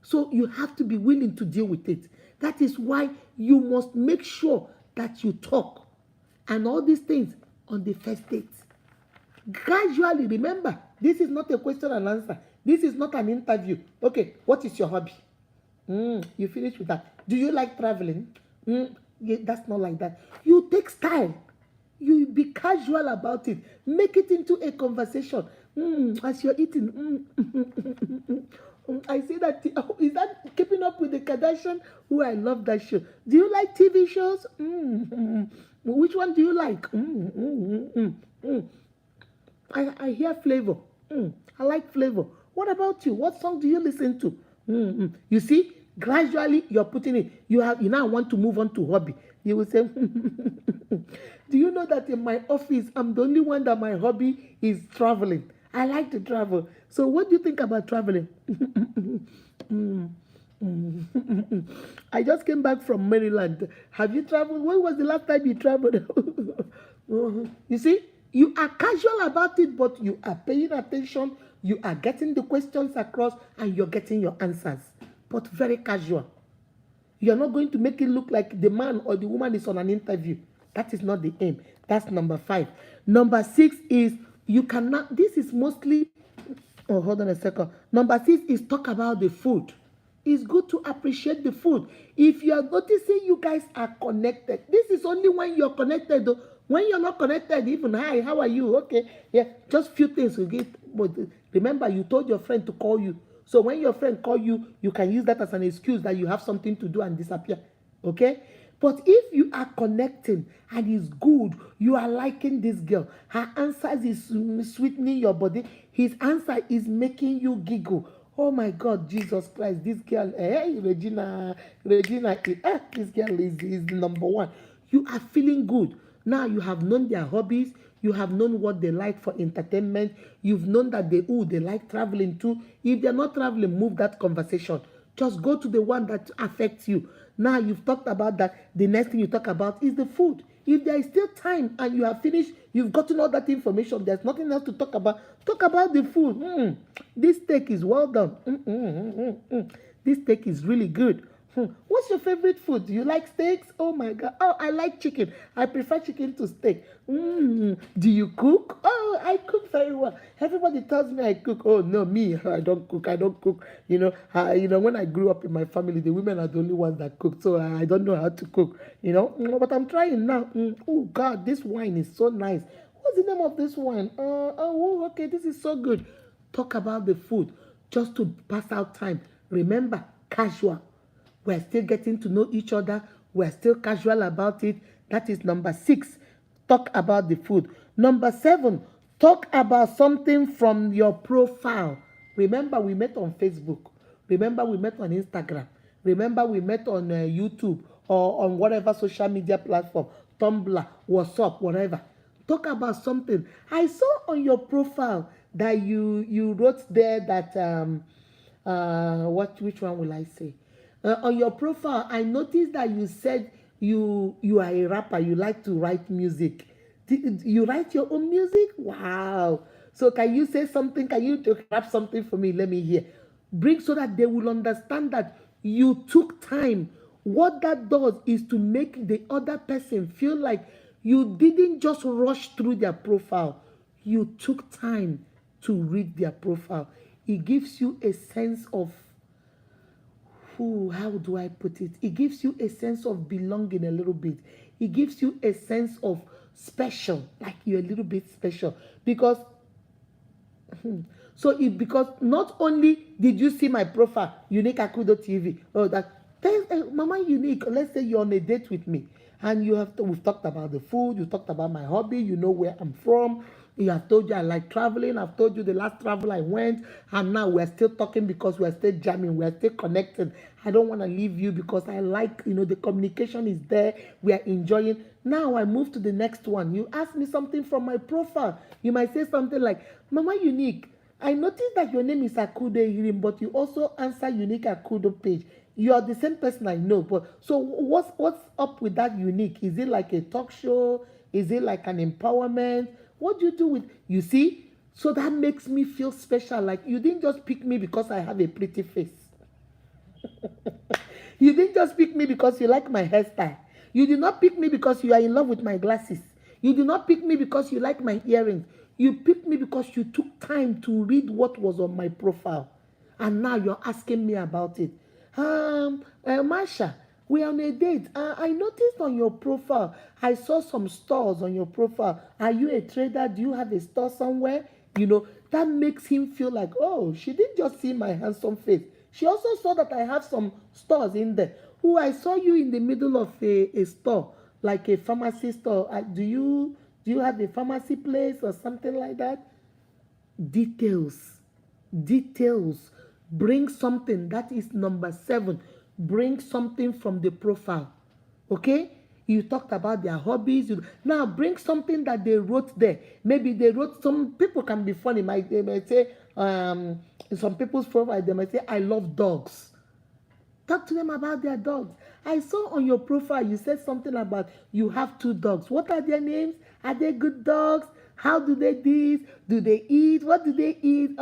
So you have to be willing to deal with it. That is why you must make sure that you talk and all these things on the first date. Gradually, remember, this is not a question and answer. This is not an interview. Okay, what is your hobby? You finish with that. Do you like traveling? Yeah, that's not like that. You take style. You be casual about it. Make it into a conversation. As you're eating. I see that. Is that Keeping Up with the Kardashian? Oh, I love that show. Do you like TV shows? Which one do you like? I hear Flavor. I like Flavor. What about you? What song do you listen to? You see, gradually you're putting it. You now want to move on to hobby. You will say, do you know that in my office, I'm the only one that my hobby is traveling. I like to travel. So what do you think about traveling? I just came back from Maryland. Have you traveled? When was the last time you traveled? You see, you are casual about it, but you are paying attention. You are getting the questions across and you're getting your answers, but very casual. You're not going to make it look like the man or the woman is on an interview. That is not the aim. That's number 5. Number 6 is you cannot, this is mostly, oh, hold on a second. Number 6 is talk about the food. It's good to appreciate the food. If you are noticing you guys are connected, this is only when you're connected though. When you're not connected, even, hi, how are you? Okay, yeah, just few things you get. But remember, you told your friend to call you. So when your friend call you, you can use that as an excuse that you have something to do and disappear. Okay? But if you are connecting and it's good, you are liking this girl, her answers is sweetening your body, his answer is making you giggle. Oh my God, Jesus Christ, this girl, Regina, this girl is number one. You are feeling good. Now you have known their hobbies, you have known what they like for entertainment, you've known that they like traveling too. If they're not traveling, move that conversation. Just go to the one that affects you. Now you've talked about that. The next thing you talk about is the food. If there is still time and you have finished, you've gotten all that information, there's nothing else to talk about. Talk about the food. This steak is well done. This steak is really good. What's your favorite food? Do you like steaks? Oh my God. Oh, I like chicken. I prefer chicken to steak. Do you cook? Oh, I cook very well. Everybody tells me I cook. Oh no, me, I don't cook. I don't cook. When I grew up in my family, the women are the only ones that cook. So I don't know how to cook. But I'm trying now. Oh God, this wine is so nice. What's the name of this wine? Okay, this is so good. Talk about the food just to pass out time. Remember, casual. We're still getting to know each other. We're still casual about it. That is number 6. Talk about the food. Number 7, talk about something from your profile. Remember, we met on Facebook. Remember, we met on Instagram. Remember, we met on YouTube or on whatever social media platform, Tumblr, WhatsApp, whatever. Talk about something. I saw on your profile that you wrote there that which one will I say? On your profile, I noticed that you said you are a rapper. You like to write music. You write your own music? Wow. So can you say something? Can you rap something for me? Let me hear. Bring so that they will understand that you took time. What that does is to make the other person feel like you didn't just rush through their profile. You took time to read their profile. It gives you a sense of, how do I put it? It gives you a sense of belonging a little bit. It gives you a sense of special, like you're a little bit special. Because because not only did you see my profile, Unique Akudo TV, oh that Mama Unique, let's say you're on a date with me, and we've talked about the food, you talked about my hobby, you know where I'm from, you have told you I like traveling, I've told you the last travel I went, and now we're still talking because we're still jamming, we're still connected. I don't want to leave you because I like, the communication is there, we are enjoying. Now I move to the next one. You ask me something from my profile. You might say something like, Mama Unique, I noticed that your name is Akudo Irim, but you also answer Unique Akudo page. You are the same person I know, but so what's up with that Unique? Is it like a talk show? Is it like an empowerment? What do you do with, you see? So that makes me feel special. Like you didn't just pick me because I have a pretty face. You didn't just pick me because you like my hairstyle. You did not pick me because you are in love with my glasses. You did not pick me because you like my earrings. You picked me because you took time to read what was on my profile. And now you're asking me about it. Marsha, we are on a date. I noticed on your profile, I saw some stores on your profile. Are you a trader? Do you have a store somewhere? That makes him feel like, oh, she didn't just see my handsome face. She also saw that I have some stores in there. Oh, I saw you in the middle of a store, like a pharmacy store. Do you have a pharmacy place or something like that? Details. Bring something. That is number 7. Bring something from the profile. Okay? You talked about their hobbies. Now bring something that they wrote there. Maybe they wrote, some people can be funny. They might say, in some people's profile, they might say, I love dogs. Talk to them about their dogs. I saw on your profile, you said something about you have 2 dogs. What are their names? Are they good dogs? How do they do? Do they eat? What do they eat?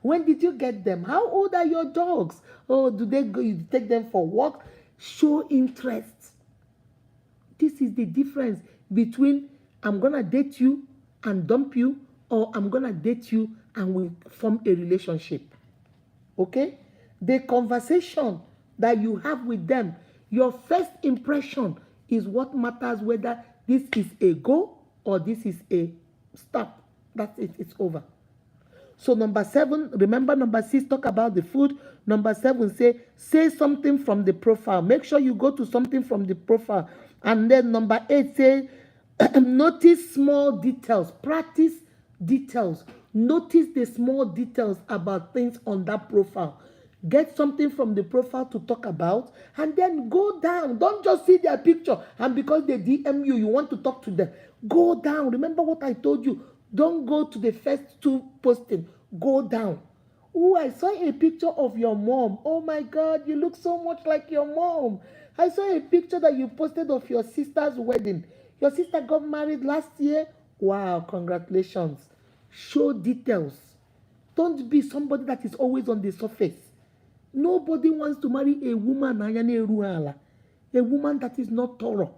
When did you get them? How old are your dogs? Oh, do they go? You take them for walk? Show interest. This is the difference between I'm going to date you and dump you, or I'm going to date you and we form a relationship. Okay? The conversation that you have with them, your first impression is what matters, whether this is a go or this is a stop. That's it. It's over. So number 7, remember number 6, talk about the food. Number 7, say something from the profile. Make sure you go to something from the profile. And then number 8, say notice small details. Practice details. Notice the small details about things on that profile. Get something from the profile to talk about, and then go down. Don't just see their picture, and because they DM you, you want to talk to them. Go down. Remember what I told you. Don't go to the first 2 posting. Go down. Oh, I saw a picture of your mom. Oh my God, you look so much like your mom. I saw a picture that you posted of your sister's wedding. Your sister got married last year. Wow, congratulations. Show details. Don't be somebody that is always on the surface. Nobody wants to marry a woman, a woman that is not thorough.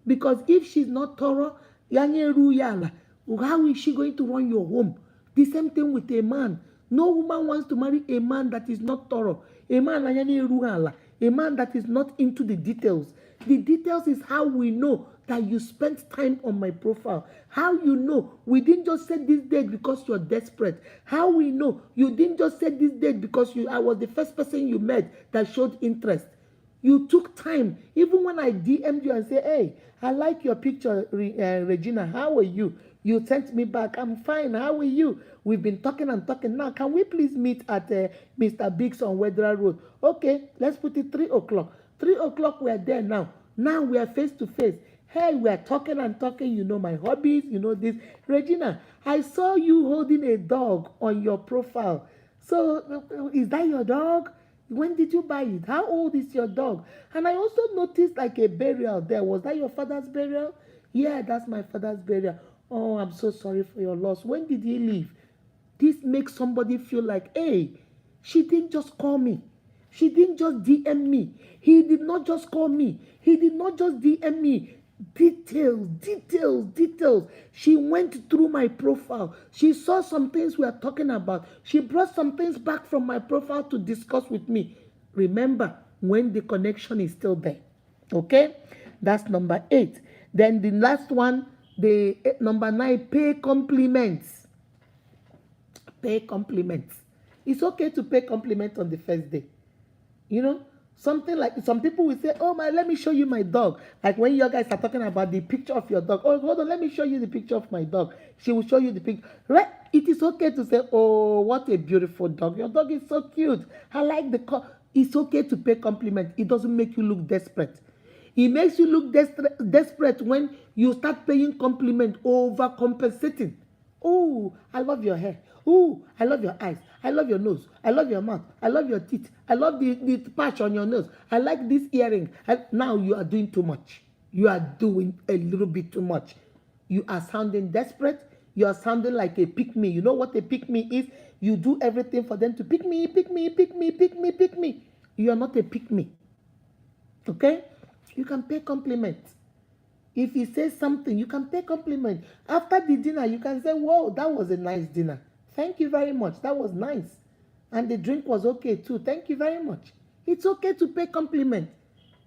Because if she's not thorough, how is she going to run your home? The same thing with a man. No woman wants to marry a man that is not thorough. A man that is not into the details. The details is how we know that you spent time on my profile. How you know we didn't just set this date because you're desperate. How we know you didn't just set this date because I was the first person you met that showed interest. You took time. Even when I DM'd you and say, hey, I like your picture, Regina. How are you? You sent me back. I'm fine. How are you? We've been talking and talking. Now, can we please meet at Mr. Biggs on Wedra Road? Okay, let's put it 3 o'clock. 3 o'clock, we are there now. Now we are face to face. Hey, we are talking and talking. You know my hobbies. You know this. Regina, I saw you holding a dog on your profile. So, is that your dog? When did you buy it? How old is your dog? And I also noticed like a burial there. Was that your father's burial? Yeah, that's my father's burial. Oh, I'm so sorry for your loss. When did he leave? This makes somebody feel like, hey, she didn't just call me. She didn't just DM me. He did not just call me. He did not just DM me. Details, details, details. She went through my profile. She saw some things we are talking about. She brought some things back from my profile to discuss with me. Remember, when the connection is still there. Okay? That's number 8. Then the last one, the number 9, pay compliments. Pay compliments. It's okay to pay compliments on the first day. You know, something like some people will say, oh my, let me show you my dog. Like when you guys are talking about the picture of your dog. Oh, hold on, let me show you the picture of my dog. She will show you the picture. Right? It is okay to say, oh, what a beautiful dog. Your dog is so cute. I like the It's okay to pay compliment. It doesn't make you look desperate. It makes you look desperate when you start paying compliment over compensating. Oh, I love your hair. Oh, I love your eyes. I love your nose. I love your mouth. I love your teeth. I love the patch on your nose. I like this earring. Now you are doing too much. You are doing a little bit too much. You are sounding desperate. You are sounding like a pick me. You know what a pick me is? You do everything for them to pick me, pick me, pick me, pick me, pick me. You are not a pick me. Okay? You can pay compliments. If he says something, you can pay compliment. After the dinner, you can say, whoa, that was a nice dinner. Thank you very much. That was nice. And the drink was okay too. Thank you very much. It's okay to pay compliment.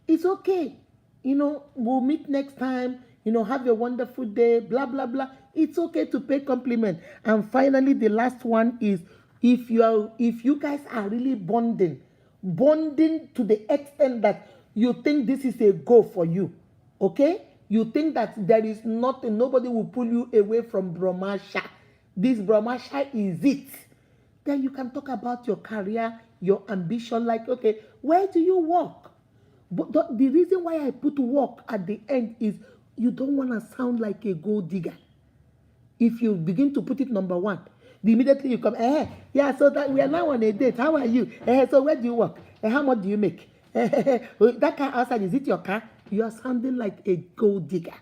It's okay. You know, we'll meet next time. You know, have a wonderful day, blah, blah, blah. It's okay to pay compliment. And finally, the last one is if you guys are really bonding to the extent that you think this is a goal for you, okay? You think that there is nothing, nobody will pull you away from Brahmasha. This Brahmasha is it. Then you can talk about your career, your ambition, like, okay, where do you work? But the reason why I put work at the end is you don't want to sound like a gold digger. If you begin to put it number 1, immediately you come, yeah, so that we are now on a date. How are you? So where do you work? How much do you make? That car outside, is it your car? You are sounding like a gold digger.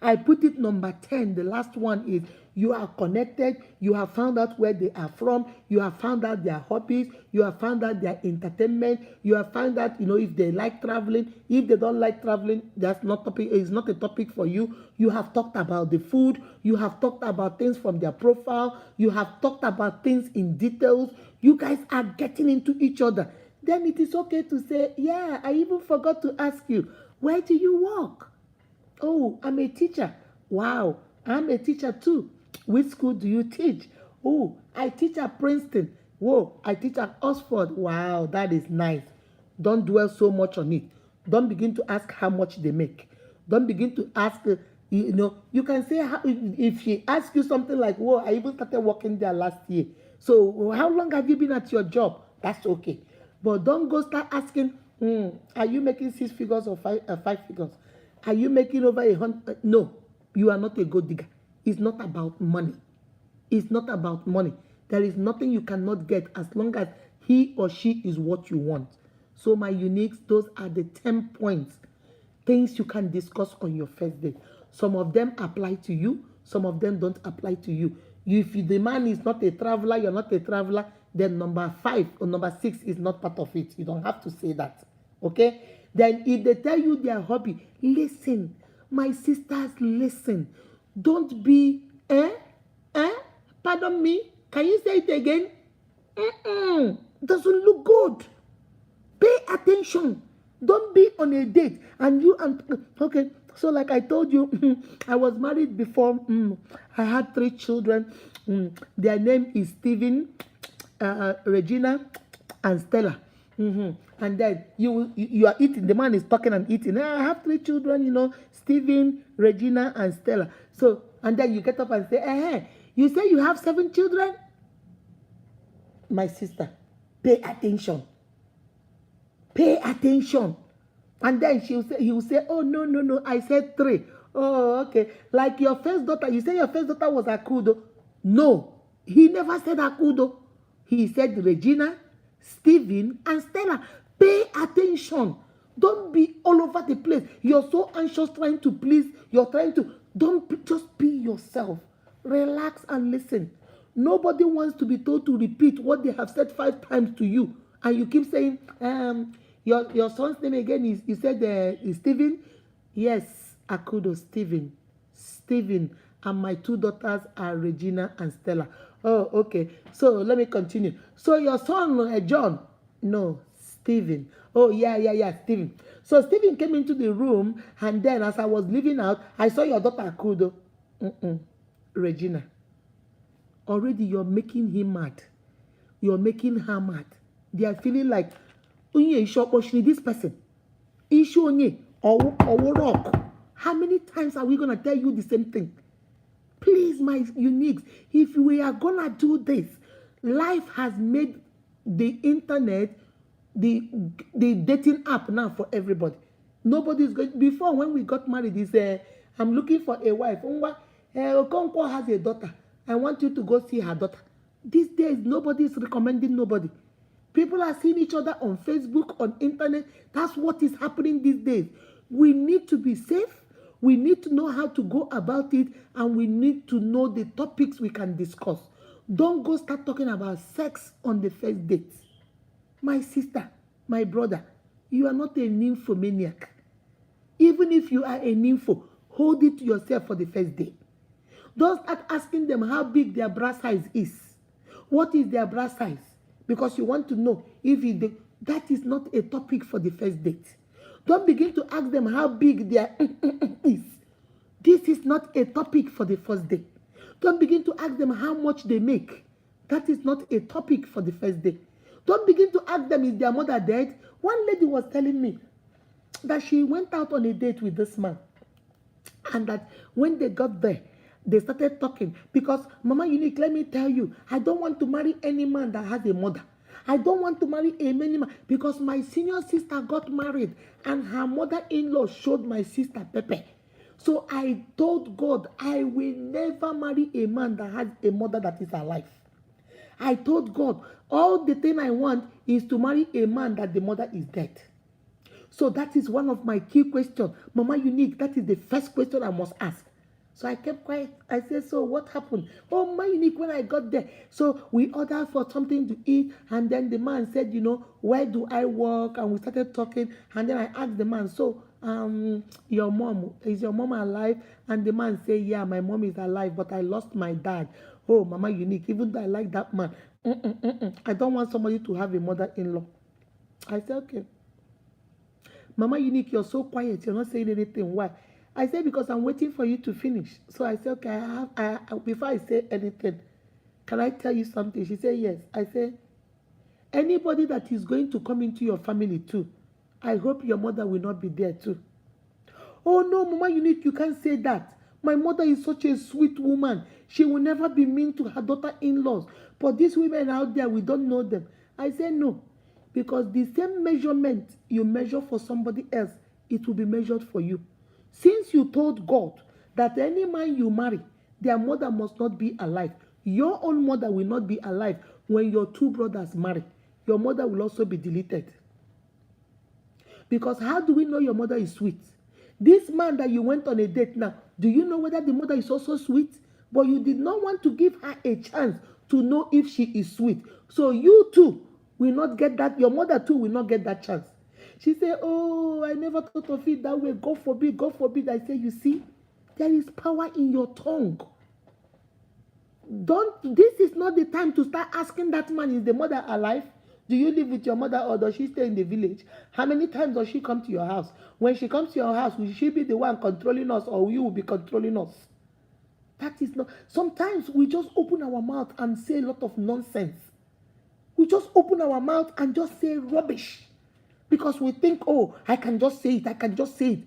I put it number 10. The last one is you are connected. You have found out where they are from. You have found out their hobbies. You have found out their entertainment. You have found out, if they like traveling. If they don't like traveling, that's not topic. It's not a topic for you. You have talked about the food. You have talked about things from their profile. You have talked about things in details. You guys are getting into each other. Then it is okay to say, yeah, I even forgot to ask you, where do you work? Oh, I'm a teacher. Wow, I'm a teacher too. Which school do you teach? Oh, I teach at Princeton. Whoa, I teach at Oxford. Wow, that is nice. Don't dwell so much on it. Don't begin to ask how much they make. Don't begin to ask, you can say, if she asks you something like, whoa, I even started working there last year. So how long have you been at your job? That's okay. But don't go start asking, are you making 6 figures or 5 figures? Are you making over 100? No, you are not a gold digger. It's not about money. It's not about money. There is nothing you cannot get as long as he or she is what you want. So my uniques, those are the 10 points, things you can discuss on your first date. Some of them apply to you. Some of them don't apply to you. If the man is not a traveler, you're not a traveler, then number 5 or number 6 is not part of it. You don't have to say that. Okay? Then if they tell you their hobby, listen. My sisters, listen. Don't be, pardon me. Can you say it again? Doesn't look good. Pay attention. Don't be on a date okay. So like I told you, I was married before. I had 3 children. Their name is Stephen, Regina, and Stella. And then you are eating. The man is talking and eating. I have 3 children, Stephen, Regina, and Stella. So, and then you get up and say, you say you have 7 children? My sister, pay attention. Pay attention. And then he will say, oh, no, I said 3. Oh, okay. Like your first daughter, you say your first daughter was Akudo. No, he never said Akudo. He said Regina, Stephen, and Stella. Pay attention. Don't be all over the place. You're so anxious trying to please. Just be yourself. Relax and listen. Nobody wants to be told to repeat what they have said 5 times to you. And you keep saying, your son's name again is, you said is Stephen? Yes, Akudo, Stephen. And my 2 daughters are Regina and Stella. Oh, okay. So let me continue. So your son, John? No, Stephen. Oh, yeah, Stephen. So Stephen came into the room, and then as I was leaving out, I saw your daughter Akudo. Regina. Already you're making him mad. You're making her mad. They are feeling like, this person. Rock. How many times are we going to tell you the same thing? Please, my uniques, if we are going to do this, life has made the internet the dating app now for everybody. Nobody's going. Before, when we got married, is I'm looking for a wife. Okonkwo has a daughter. I want you to go see her daughter. These days, nobody is recommending nobody. People are seeing each other on Facebook, on internet. That's what is happening these days. We need to be safe. We need to know how to go about it, and we need to know the topics we can discuss. Don't go start talking about sex on the first date. My sister, my brother, you are not a nymphomaniac. Even if you are a nympho, hold it to yourself for the first date. Don't start asking them how big their bra size is. What is their bra size? Because you want to know if that is not a topic for the first date. Don't begin to ask them how big their is. This is not a topic for the first day. Don't begin to ask them how much they make. That is not a topic for the first day. Don't begin to ask them, is their mother dead? One lady was telling me that she went out on a date with this man, and that when they got there, they started talking. Because, Mama Unique, let me tell you, I don't want to marry any man that has a mother. I don't want to marry a many man, because my senior sister got married and her mother-in-law showed my sister Pepe. So I told God, I will never marry a man that has a mother that is alive. I told God, all the thing I want is to marry a man that the mother is dead. So that is one of my key questions. Mama Unique, that is the first question I must ask. So I kept quiet. I said, so what happened? Oh, Mama Unique, when I got there. So we ordered for something to eat. And then the man said, where do I work? And we started talking. And then I asked the man, so your mom, is your mom alive? And the man said, yeah, my mom is alive, but I lost my dad. Oh, Mama Unique, even though I like that man, I don't want somebody to have a mother-in-law. I said, okay. Mama Unique, you're so quiet. You're not saying anything. Why? I said, because I'm waiting for you to finish. So I said, okay, before I say anything, can I tell you something? She said, yes. I said, anybody that is going to come into your family too, I hope your mother will not be there too. Oh, no, Mama Unique, you can't say that. My mother is such a sweet woman. She will never be mean to her daughter-in-laws. But these women out there, we don't know them. I said, no. Because the same measurement you measure for somebody else, it will be measured for you. Since you told God that any man you marry, their mother must not be alive, your own mother will not be alive when your 2 brothers marry. Your mother will also be deleted. Because how do we know your mother is sweet? This man that you went on a date now, do you know whether the mother is also sweet? But you did not want to give her a chance to know if she is sweet. So you too will not get that. Your mother too will not get that chance. She said, oh, I never thought of it that way. God forbid, God forbid. I say, you see, there is power in your tongue. This is not the time to start asking that man, is the mother alive? Do you live with your mother, or does she stay in the village? How many times does she come to your house? When she comes to your house, will she be the one controlling us, or you will be controlling us? That is not. Sometimes we just open our mouth and say a lot of nonsense. We just open our mouth and just say rubbish because we think, oh, I can just say it. I can just say it.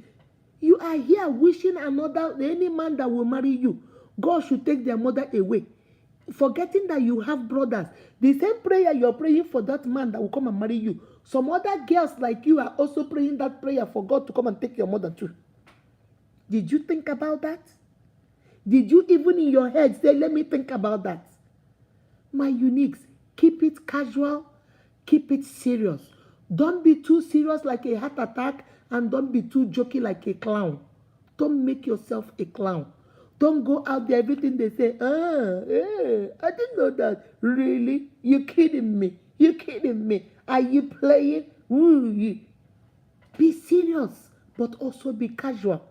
You are here wishing any man that will marry you, God should take their mother away, forgetting that you have brothers. The same prayer you're praying for that man that will come and marry you, some other girls like you are also praying that prayer for God to come and take your mother too. Did you think about that? Did you even in your head say, let me think about that? My uniques, keep it casual, keep it serious. Don't be too serious like a heart attack, and don't be too jokey like a clown. Don't make yourself a clown. Don't go out there, everything they say, I didn't know that. Really? You kidding me? You kidding me? Are you playing? Ooh. Be serious, but also be casual.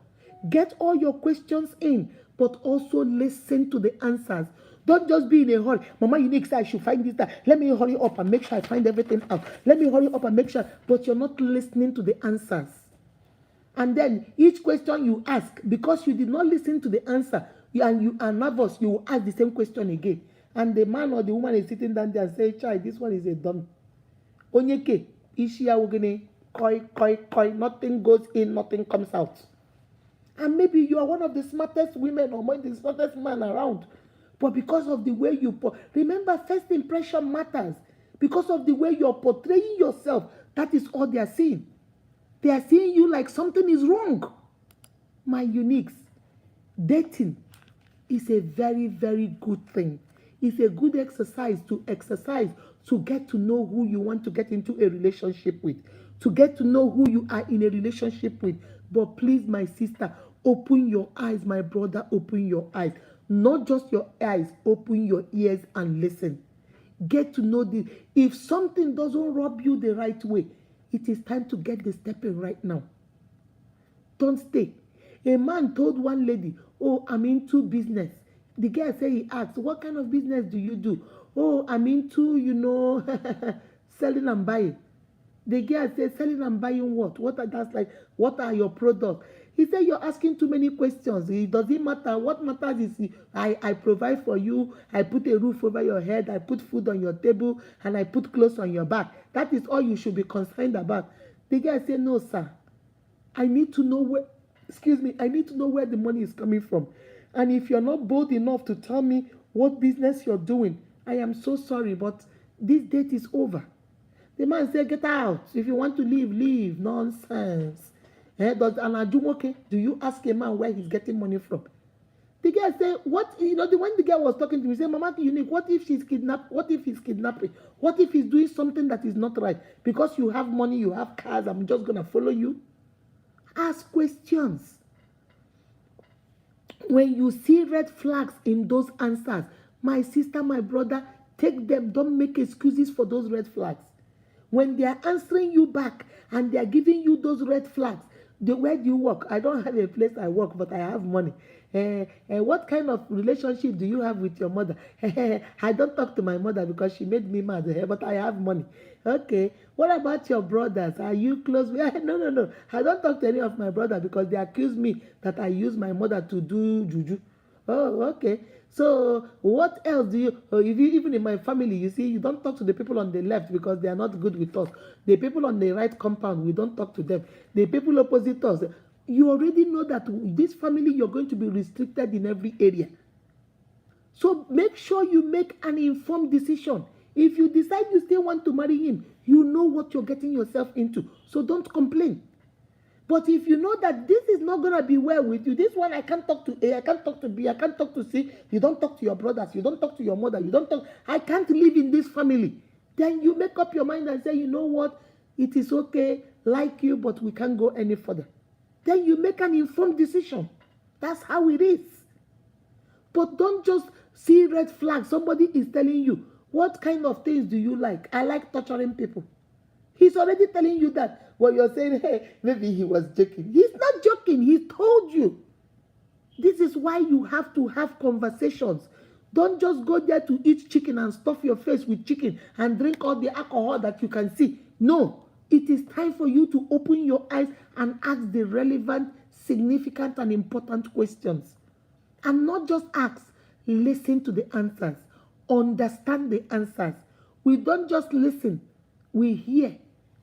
Get all your questions in, but also listen to the answers. Don't just be in a hurry. Mama Unique said I should find this. Let me hurry up and make sure I find everything out. Let me hurry up and make sure. But you're not listening to the answers. And then each question you ask, because you did not listen to the answer, and you are nervous, you will ask the same question again. And the man or the woman is sitting down there and say, child, this one is a dummy. Onyeke, Ishia Wogene, koi, nothing goes in, nothing comes out. And maybe you are one of the smartest women or one of the smartest men around. But because of the way you remember, first impression matters. Because of the way you're portraying yourself, that is all they are seeing. They are seeing you like something is wrong. My uniques, dating is a very, very good thing. It's a good exercise to get to know who you want to get into a relationship with, to get to know who you are in a relationship with. But please, my sister, open your eyes, my brother, open your eyes. Not just your eyes, open your ears and listen. Get to know this. If something doesn't rub you the right way, it is time to get the step in right now. Don't stay. A man told one lady, oh, I'm into business. The girl said, he asked, what kind of business do you do? Oh, I'm into, selling and buying. The girl said, selling and buying what? What are your products? He said, you're asking too many questions. It doesn't matter. What matters is I provide for you. I put a roof over your head. I put food on your table. And I put clothes on your back. That is all you should be concerned about. The guy said, no, sir. I need to know where the money is coming from. And if you're not bold enough to tell me what business you're doing, I am so sorry, but this date is over. The man said, get out. If you want to leave, leave. Nonsense. Does Anajumoke, do you ask a man where he's getting money from? The guy said, when the guy was talking to me, he said, Mama Unique, what if she's kidnapped? What if he's kidnapping? What if he's doing something that is not right? Because you have money, you have cars, I'm just going to follow you? Ask questions. When you see red flags in those answers, my sister, my brother, take them. Don't make excuses for those red flags. When they are answering you back and they are giving you those red flags, where do you work? I don't have a place I work, but I have money. What kind of relationship do you have with your mother? I don't talk to my mother because she made me mad, but I have money. Okay, what about your brothers? Are you close? No. I don't talk to any of my brothers because they accuse me that I use my mother to do juju. Oh, okay. So what else do you, even in my family, you see, you don't talk to the people on the left because they are not good with us. The people on the right compound, we don't talk to them. The people opposite us, you already know that this family, you're going to be restricted in every area. So make sure you make an informed decision. If you decide you still want to marry him, you know what you're getting yourself into. So don't complain. But if you know that this is not going to be well with you, this one I can't talk to A, I can't talk to B, I can't talk to C, you don't talk to your brothers, you don't talk to your mother, I can't live in this family. Then you make up your mind and say, you know what, it is okay, like you, but we can't go any further. Then you make an informed decision. That's how it is. But don't just see red flags. Somebody is telling you, what kind of things do you like? I like torturing people. He's already telling you that. Well, you're saying, hey, maybe he was joking. He's not joking. He told you. This is why you have to have conversations. Don't just go there to eat chicken and stuff your face with chicken and drink all the alcohol that you can see. No, it is time for you to open your eyes and ask the relevant, significant, and important questions. And not just ask, listen to the answers. Understand the answers. We don't just listen, we hear.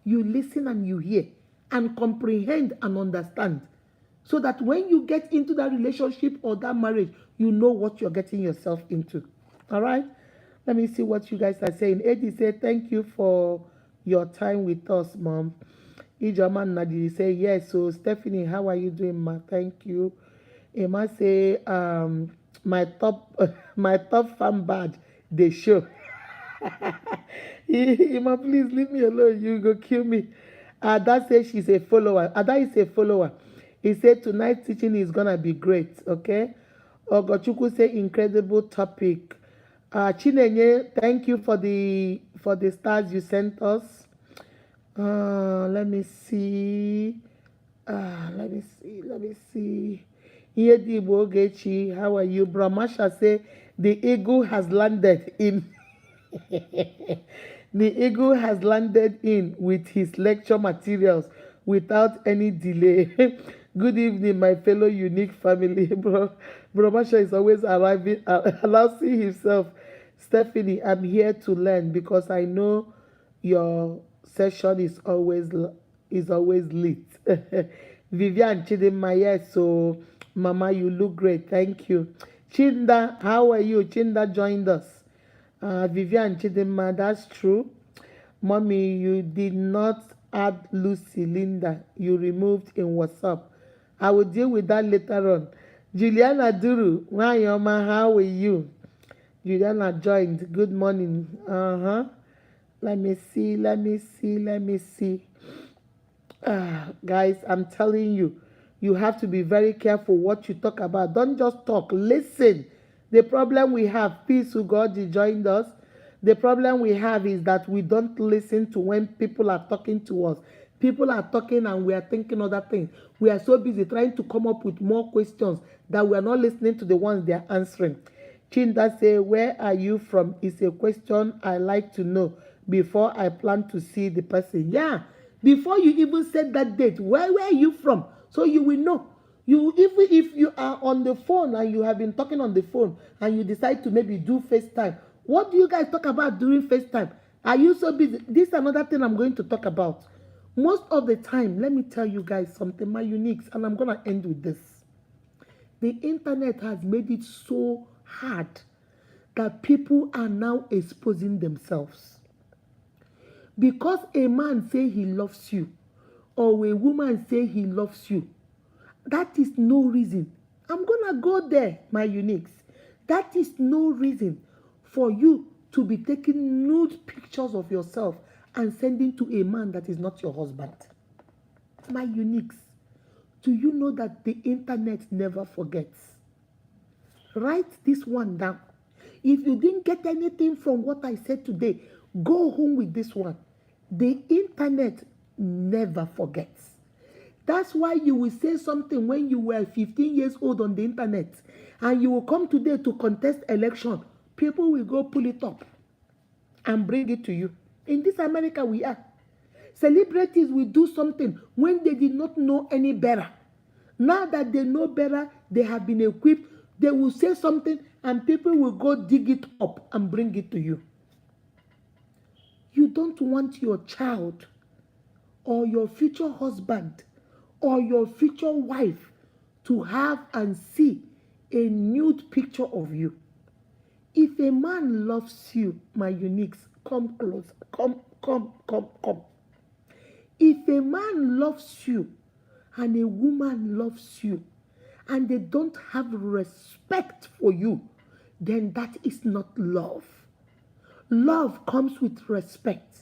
You listen and you hear and comprehend and understand. So that when you get into that relationship or that marriage, you know what you're getting yourself into. All right? Let me see what you guys are saying. Eddie said, thank you for your time with us, Mom. Ijama Nadiri say, yes. So, Stephanie, how are you doing, Ma? Thank you. Emma say, my top my top fan badge, they show. Emma, please leave me alone. You go kill me. Ada says she's a follower. Ada is a follower. He said tonight's teaching is gonna be great. Okay. Ogochukwu say incredible topic. Chinenye, thank you for the stars you sent us. Let me see. Let me see. Yedibo Ogechi, how are you? Brahmasha say the eagle has landed in. The eagle has landed in with his lecture materials without any delay. Good evening, my fellow unique family. Brahmasha is always arriving, announcing himself. Stephanie, I'm here to learn because I know your session is always lit. Vivian Chidinma, yes, so Mama, you look great. Thank you. Chinda, how are you? Chinda joined us. Vivian Chidinma, that's true. Mommy, you did not add Lucy Linda. You removed in WhatsApp. I will deal with that later on. Juliana Duru, Wanyoma, how are you? Juliana joined. Good morning. Let me see. Guys, I'm telling you, you have to be very careful what you talk about. Don't just talk, listen. The problem we have, peace who God joined us. The problem we have is that we don't listen to when people are talking to us. People are talking and we are thinking other things. We are so busy trying to come up with more questions that we are not listening to the ones they are answering. Chinda say, where are you from? It's a question I like to know before I plan to see the person. Yeah, before you even said that date, where are you from? So you will know. You even if you are on the phone and you have been talking on the phone and you decide to maybe do FaceTime, what do you guys talk about during FaceTime? Are you so busy? This is another thing I'm going to talk about. Most of the time, let me tell you guys something, my uniques, and I'm gonna end with this. The internet has made it so hard that people are now exposing themselves. Because a man say he loves you, or a woman say he loves you, that is no reason. I'm gonna go there, my uniques. That is no reason for you to be taking nude pictures of yourself and sending to a man that is not your husband. My uniques, do you know that the internet never forgets? Write this one down. If you didn't get anything from what I said today, go home with this one. The internet never forgets. That's why you will say something when you were 15 years old on the internet and you will come today to contest election. People will go pull it up and bring it to you. In this America we are. Celebrities will do something when they did not know any better. Now that they know better, they have been equipped, they will say something and people will go dig it up and bring it to you. You don't want your child or your future husband or your future wife to have and see a nude picture of you. If a man loves you, my uniques, come close. Come. If a man loves you and a woman loves you and they don't have respect for you, then that is not love. Love comes with respect.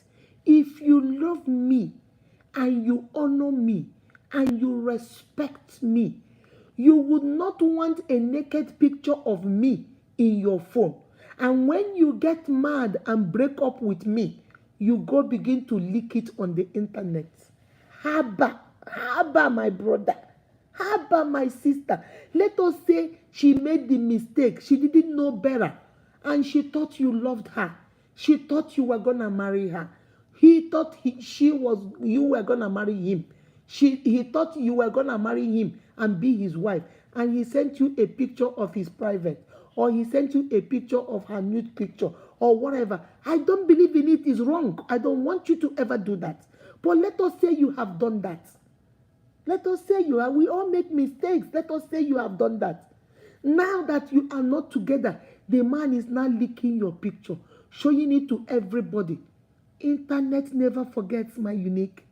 If you love me and you honor me and you respect me, you would not want a naked picture of me in your phone. And when you get mad and break up with me, you go begin to leak it on the internet. Haba, my brother. Haba, my sister. Let us say she made the mistake. She didn't know better. And she thought you loved her. She thought you were going to marry her. He thought you were going to marry him. He thought you were going to marry him and be his wife. And he sent you a picture of his private. Or he sent you a picture of her nude picture. or whatever. I don't believe in it is wrong. I don't want you to ever do that. But let us say you have done that. Let us say you are, we all make mistakes. Let us say you have done that. Now that you are not together, the man is now leaking your picture, showing it to everybody. Internet never forgets, my unique.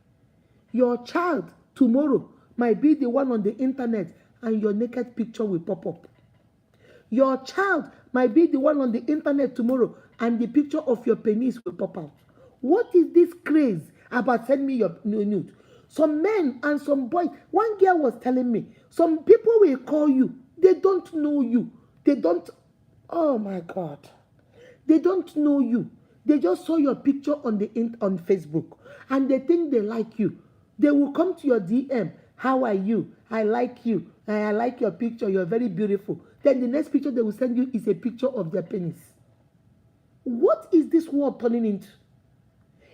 Your child tomorrow might be the one on the internet and your naked picture will pop up. Your child might be the one on the internet tomorrow and the picture of your penis will pop out. What is this craze about send me your nude? Some men and some boys, one girl was telling me, some people will call you, they don't know you. They don't, oh my God. They don't know you. They just saw your picture on Facebook and they think they like you. They will come to your DM. How are you? I like you. I like your picture. You're very beautiful. Then the next picture they will send you is a picture of their penis. What is this world turning into?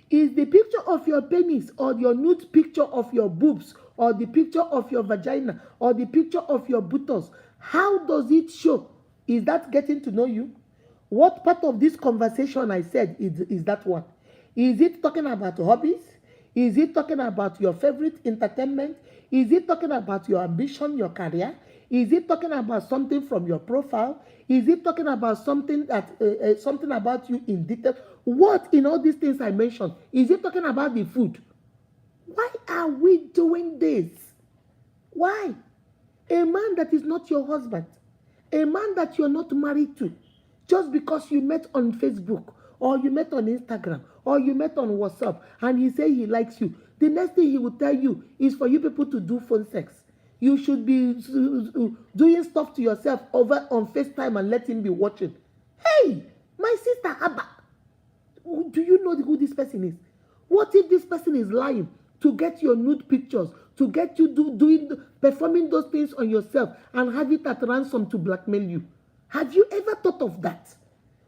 Is the picture of your penis or your nude picture of your boobs or the picture of your vagina or the picture of your buttocks? How does it show? Is that getting to know you? What part of this conversation I said is that one? Is it talking about hobbies? Is it talking about your favorite entertainment? Is it talking about your ambition, your career? Is it talking about something from your profile? Is it talking about something that something about you in detail? What in all these things I mentioned? Is it talking about the food? Why are we doing this? Why? A man that is not your husband, a man that you're not married to, just because you met on Facebook or you met on Instagram or you met on WhatsApp and he say he likes you, the next thing he will tell you is for you people to do phone sex. You should be doing stuff to yourself over on FaceTime and let him be watching. Hey, my sister Abba, do you know who this person is? What if this person is lying to get your nude pictures, to get you performing those things on yourself and have it at ransom to blackmail you? Have you ever thought of that?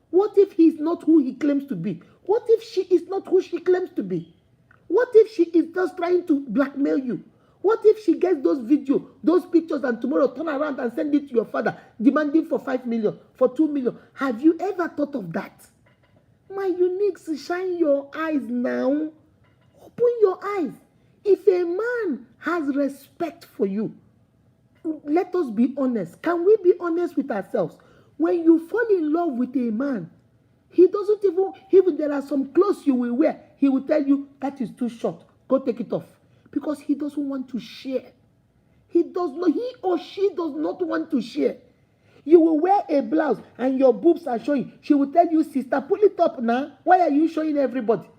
What if he's not who he claims to be? What if she is not who she claims to be? What if she is just trying to blackmail you? What if she gets those videos, those pictures, and tomorrow turn around and send it to your father, demanding for 5 million, for 2 million? Have you ever thought of that? My uniques, shine your eyes now. Open your eyes. If a man has respect for you, let us be honest. Can we be honest with ourselves? When you fall in love with a man, he doesn't even there are some clothes you will wear, he will tell you that is too short. Go take it off. Because he doesn't want to share. He or she does not want to share. You will wear a blouse and your boobs are showing. She will tell you, sister, pull it up now. Why are you showing everybody?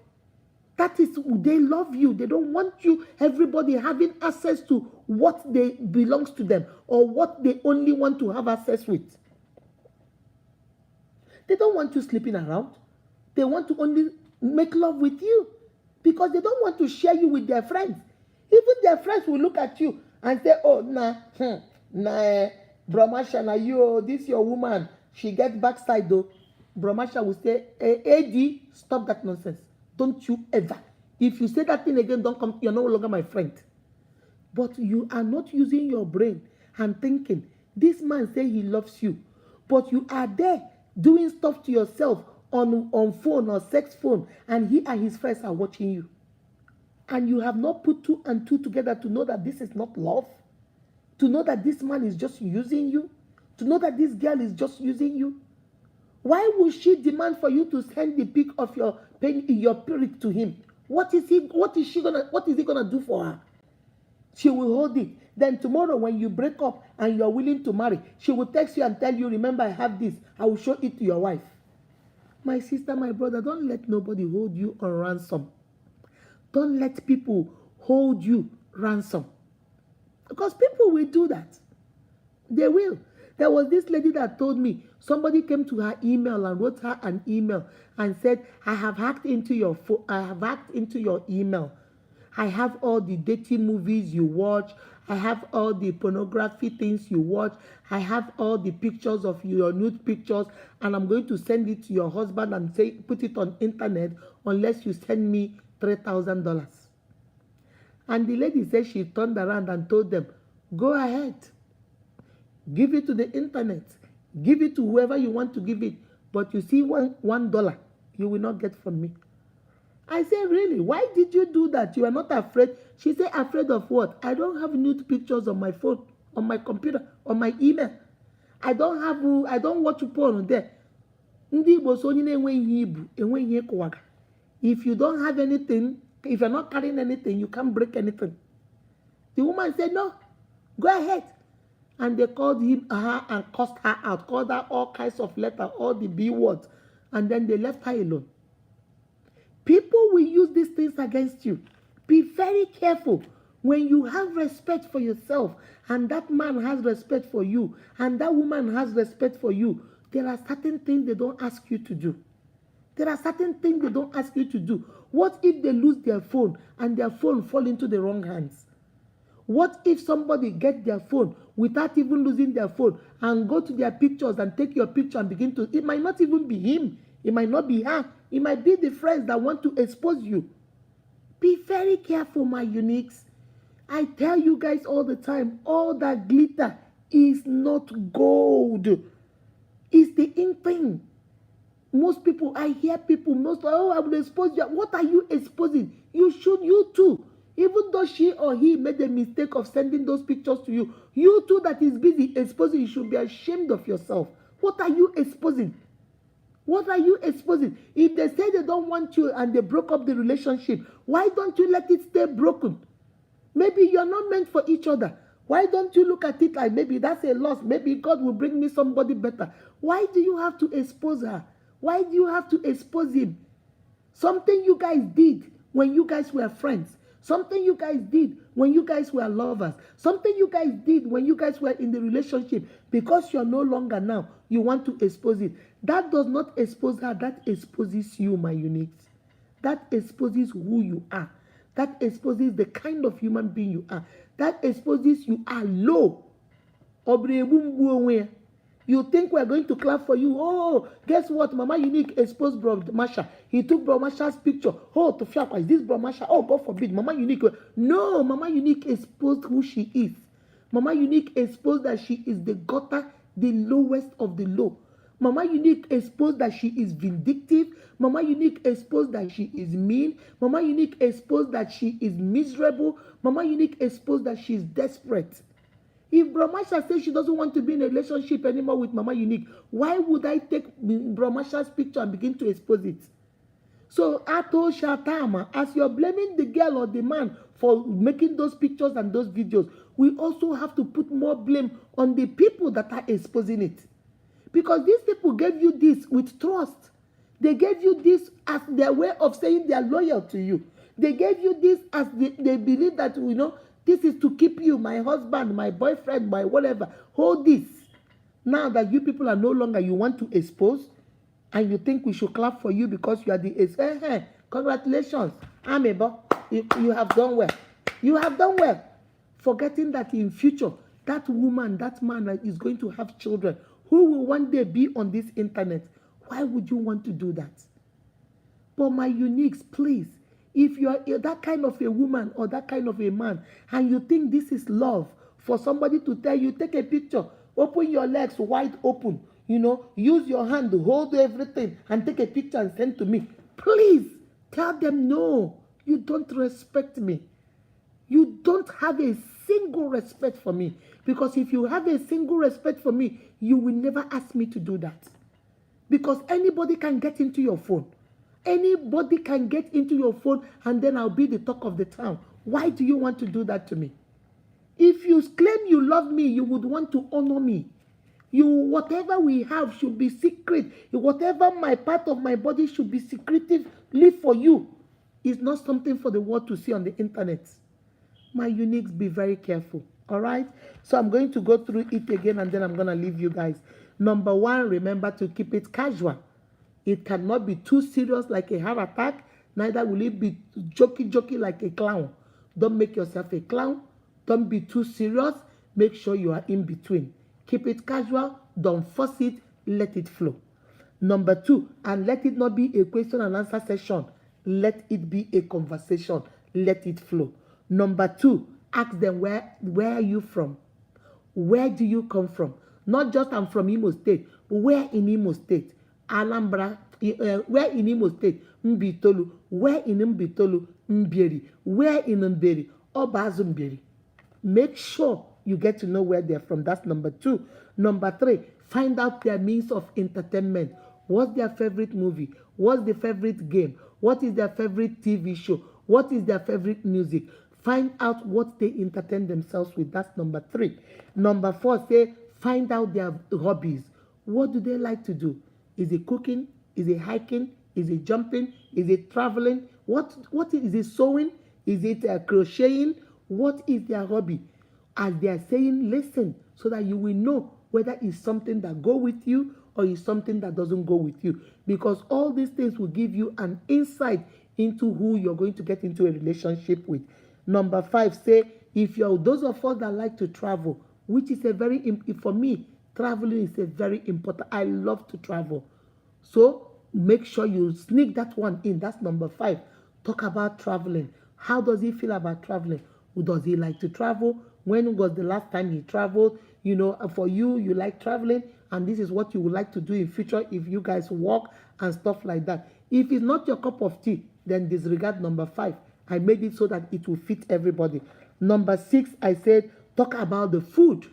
That is, they love you. They don't want you, everybody having access to what belongs to them or what they only want to have access with. They don't want you sleeping around. They want to only make love with you because they don't want to share you with their friends. Even their friends will look at you and say, oh, Brahmasha, na you, this your woman, she get backside though. Brahmasha will say, AD, stop that nonsense. Don't you ever. If you say that thing again, don't come, you're no longer my friend. But you are not using your brain and thinking, this man say he loves you, but you are there doing stuff to yourself on phone or sex phone, and he and his friends are watching you. And you have not put 2 and 2 together to know that this is not love, to know that this man is just using you, to know that this girl is just using you. Why would she demand for you to send the pic of your period to him? What is he gonna do for her? She will hold it. Then tomorrow when you break up and you're willing to marry, she will text you and tell you, remember I have this, I will show it to your wife. My sister, my brother, don't let nobody hold you on ransom. Don't let people hold you ransom. Because people will do that. They will. There was this lady that told me somebody came to her email and wrote her an email and said, I have hacked into your phone. I have hacked into your email. I have all the dating movies you watch. I have all the pornography things you watch. I have all the pictures of your nude pictures, and I'm going to send it to your husband and say, put it on internet unless you send me $3,000. And the lady said she turned around and told them, go ahead. Give it to the internet. Give it to whoever you want to give it. but you see $1, you will not get from me. I said, really? Why did you do that? You are not afraid? She said, afraid of what? I don't have nude pictures on my phone, on my computer, on my email. I don't watch porn there. Ndị Igbo so onye na-enwe ihe ibu, enwe ihe kụwaga. If you don't have anything, if you're not carrying anything, you can't break anything. The woman said, no, go ahead. And they called her and cussed her out, called her all kinds of letters, all the B words, and then they left her alone. People will use these things against you. Be very careful. When you have respect for yourself, and that man has respect for you, and that woman has respect for you, there are certain things they don't ask you to do. There are certain things they don't ask you to do. What if they lose their phone and their phone fall into the wrong hands? What if somebody get their phone without even losing their phone and go to their pictures and take your picture and begin to, it might not even be him, it might not be her, it might be the friends that want to expose you. Be very careful, my uniques. I tell you guys all the time, all that glitter is not gold. It's the in thing. Most people, I hear people, I will expose you. What are you exposing? You too. Even though she or he made the mistake of sending those pictures to you, you too that is busy exposing, you should be ashamed of yourself. What are you exposing? What are you exposing? If they say they don't want you and they broke up the relationship, why don't you let it stay broken? Maybe you're not meant for each other. Why don't you look at it like maybe that's a loss? Maybe God will bring me somebody better. Why do you have to expose her? Why do you have to expose him? Something you guys did when you guys were friends. Something you guys did when you guys were lovers. Something you guys did when you guys were in the relationship. Because you're no longer now, you want to expose it. That does not expose her. That exposes you, my uniques. That exposes who you are. That exposes the kind of human being you are. That exposes you are low. You think we're going to clap for you? Oh, guess what? Mama Unique exposed Bro Masha. He took Bro Masha's picture. Oh, to Fiakwa, is this Bro Masha? Oh, God forbid. Mama Unique. No, Mama Unique exposed who she is. Mama Unique exposed that she is the gutter, the lowest of the low. Mama Unique exposed that she is vindictive. Mama Unique exposed that she is mean. Mama Unique exposed that she is miserable. Mama Unique exposed that she is desperate. If Bro Masha says she doesn't want to be in a relationship anymore with Mama Unique, why would I take Bro Masha's picture and begin to expose it? So, Ato Shatama, as you're blaming the girl or the man for making those pictures and those videos, we also have to put more blame on the people that are exposing it. Because these people gave you this with trust. They gave you this as their way of saying they are loyal to you. They gave you this as they believe that, this is to keep you, my husband, my boyfriend, my whatever. Hold this. Now that you people are no longer, you want to expose, and you think we should clap for you because you are the congratulations, Amebo, you have done well. You have done well. Forgetting that in future, that woman, that man is going to have children who will one day be on this internet. Why would you want to do that? But my uniques, please, if you are that kind of a woman or that kind of a man, and you think this is love, for somebody to tell you, take a picture, open your legs wide open, use your hand to hold everything and take a picture and send to me. Please tell them, no, you don't respect me. You don't have a single respect for me. Because if you have a single respect for me, you will never ask me to do that. Because anybody can get into your phone. Anybody can get into your phone and then I'll be the talk of the town. Why do you want to do that to me? If you claim you love me, you would want to honor me. Whatever we have should be secret. Whatever my part of my body should be secretively for you. It's not something for the world to see on the internet. My uniques, be very careful. All right? So I'm going to go through it again and then I'm going to leave you guys. Number one, remember to keep it casual. It cannot be too serious like a heart attack. Neither will it be jokey like a clown. Don't make yourself a clown. Don't be too serious. Make sure you are in between. Keep it casual. Don't force it. Let it flow. Number two, and let it not be a question and answer session. Let it be a conversation. Let it flow. Number two, ask them, where are you from? Where do you come from? Not just I'm from Imo State. Where in Imo State? Anambra, where in Imo State, Mbitolu, where in Mbitolu, Mbieri, where in Mbieri, Obazu Mbieri. Make sure you get to know where they're from. That's number 2. Number 3, find out their means of entertainment. What's their favorite movie? What's the favorite game? What is their favorite TV show? What is their favorite music? Find out what they entertain themselves with. That's number 3. Number 4, say find out their hobbies. What do they like to do? Is it cooking? Is it hiking? Is it jumping? Is it traveling? What is it sewing? Is it crocheting? What is their hobby? As they are saying, listen, so that you will know whether it's something that go with you or it's something that doesn't go with you. Because all these things will give you an insight into who you're going to get into a relationship with. Number 5, say, if you're those of us that like to travel, which is for me, traveling is a very important. I love to travel. So make sure you sneak that one in. That's number 5. Talk about traveling. How does he feel about traveling? Does he like to travel? When was the last time he traveled? You know, for you like traveling, and this is what you would like to do in future if you guys walk and stuff like that. If it's not your cup of tea, then disregard number 5. I made it so that it will fit everybody. Number 6, I said, talk about the food.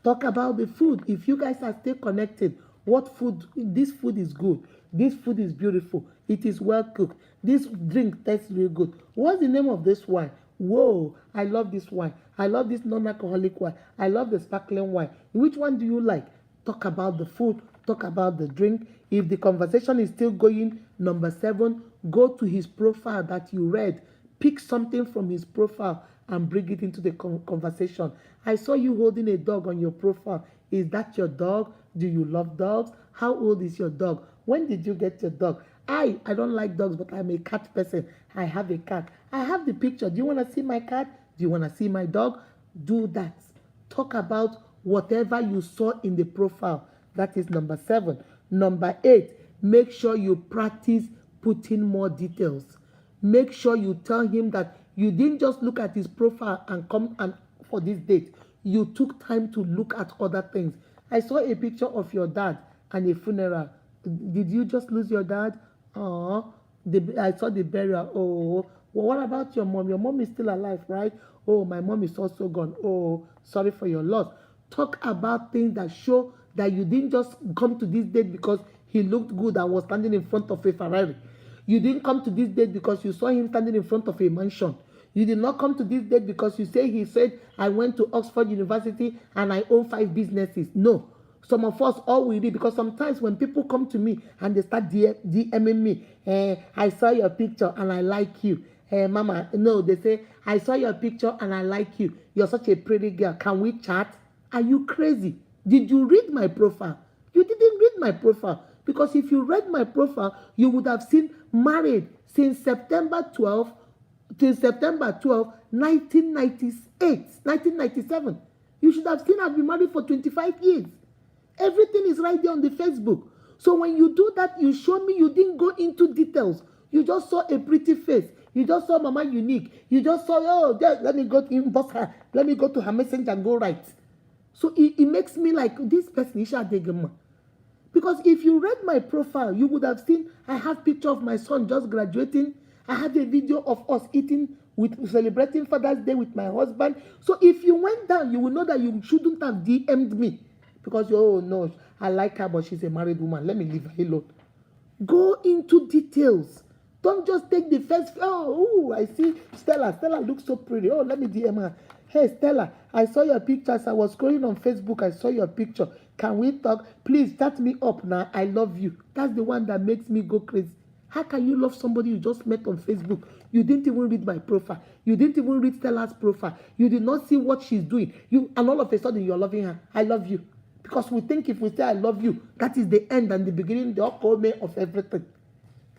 Talk about the food. If you guys are still connected, what food? This food is good. This food is beautiful. It is well cooked. This drink tastes really good. What's the name of this wine? Whoa, I love this wine. I love this non-alcoholic wine. I love the sparkling wine. Which one do you like? Talk about the food. Talk about the drink. If the conversation is still going, number 7, go to his profile that you read. Pick something from his profile and bring it into the conversation. I saw you holding a dog on your profile. Is that your dog? Do you love dogs? How old is your dog? When did you get your dog? I don't like dogs, but I'm a cat person. I have a cat. I have the picture. Do you want to see my cat? Do you want to see my dog? Do that. Talk about whatever you saw in the profile. That is number 7. Number 8, make sure you practice putting more details. Make sure you tell him that you didn't just look at his profile and come and for this date. You took time to look at other things. I saw a picture of your dad and a funeral. Did you just lose your dad? Oh, I saw the burial. Oh, well, what about your mom? Your mom is still alive, right? Oh, my mom is also gone. Oh, sorry for your loss. Talk about things that show that you didn't just come to this date because he looked good and was standing in front of a Ferrari. You didn't come to this date because you saw him standing in front of a mansion. You did not come to this date because he said, I went to Oxford University and I own 5 businesses. No. Some of us, all we did, because sometimes when people come to me and they start DMing me, I saw your picture and I like you. Mama, no, they say, I saw your picture and I like you. You're such a pretty girl. Can we chat? Are you crazy? Did you read my profile? You didn't read my profile. Because if you read my profile, you would have seen married since September 12 till September 12, 1997. You should have seen I've been married for 25 years. Everything is right there on the Facebook. So when you do that, you show me you didn't go into details. You just saw a pretty face. You just saw Mama Unique. You just saw, let me go to inbox her. Let me go to her messenger and go right. So it makes me like, this person, Isha Degema. Because if you read my profile, you would have seen I have picture of my son just graduating. I have a video of us celebrating Father's Day with my husband. So if you went down, you will know that you shouldn't have DM'd me. Because, no, I like her, but she's a married woman. Let me leave her alone. Go into details. Don't just take the first, I see Stella. Stella looks so pretty. Oh, let me DM her. Hey, Stella, I saw your pictures. I was scrolling on Facebook. I saw your picture. Can we talk? Please start me up now. I love you. That's the one that makes me go crazy. How can you love somebody you just met on Facebook? You didn't even read my profile. You didn't even read Stella's profile. You did not see what she's doing. And all of a sudden, you're loving her. I love you. Because we think if we say I love you, that is the end and the beginning, the outcome of everything.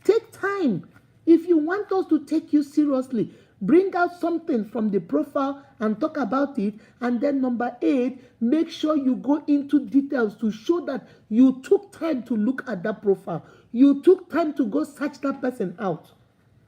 Take time. If you want us to take you seriously, bring out something from the profile and talk about it. And then number 8, make sure you go into details to show that you took time to look at that profile. You took time to go search that person out.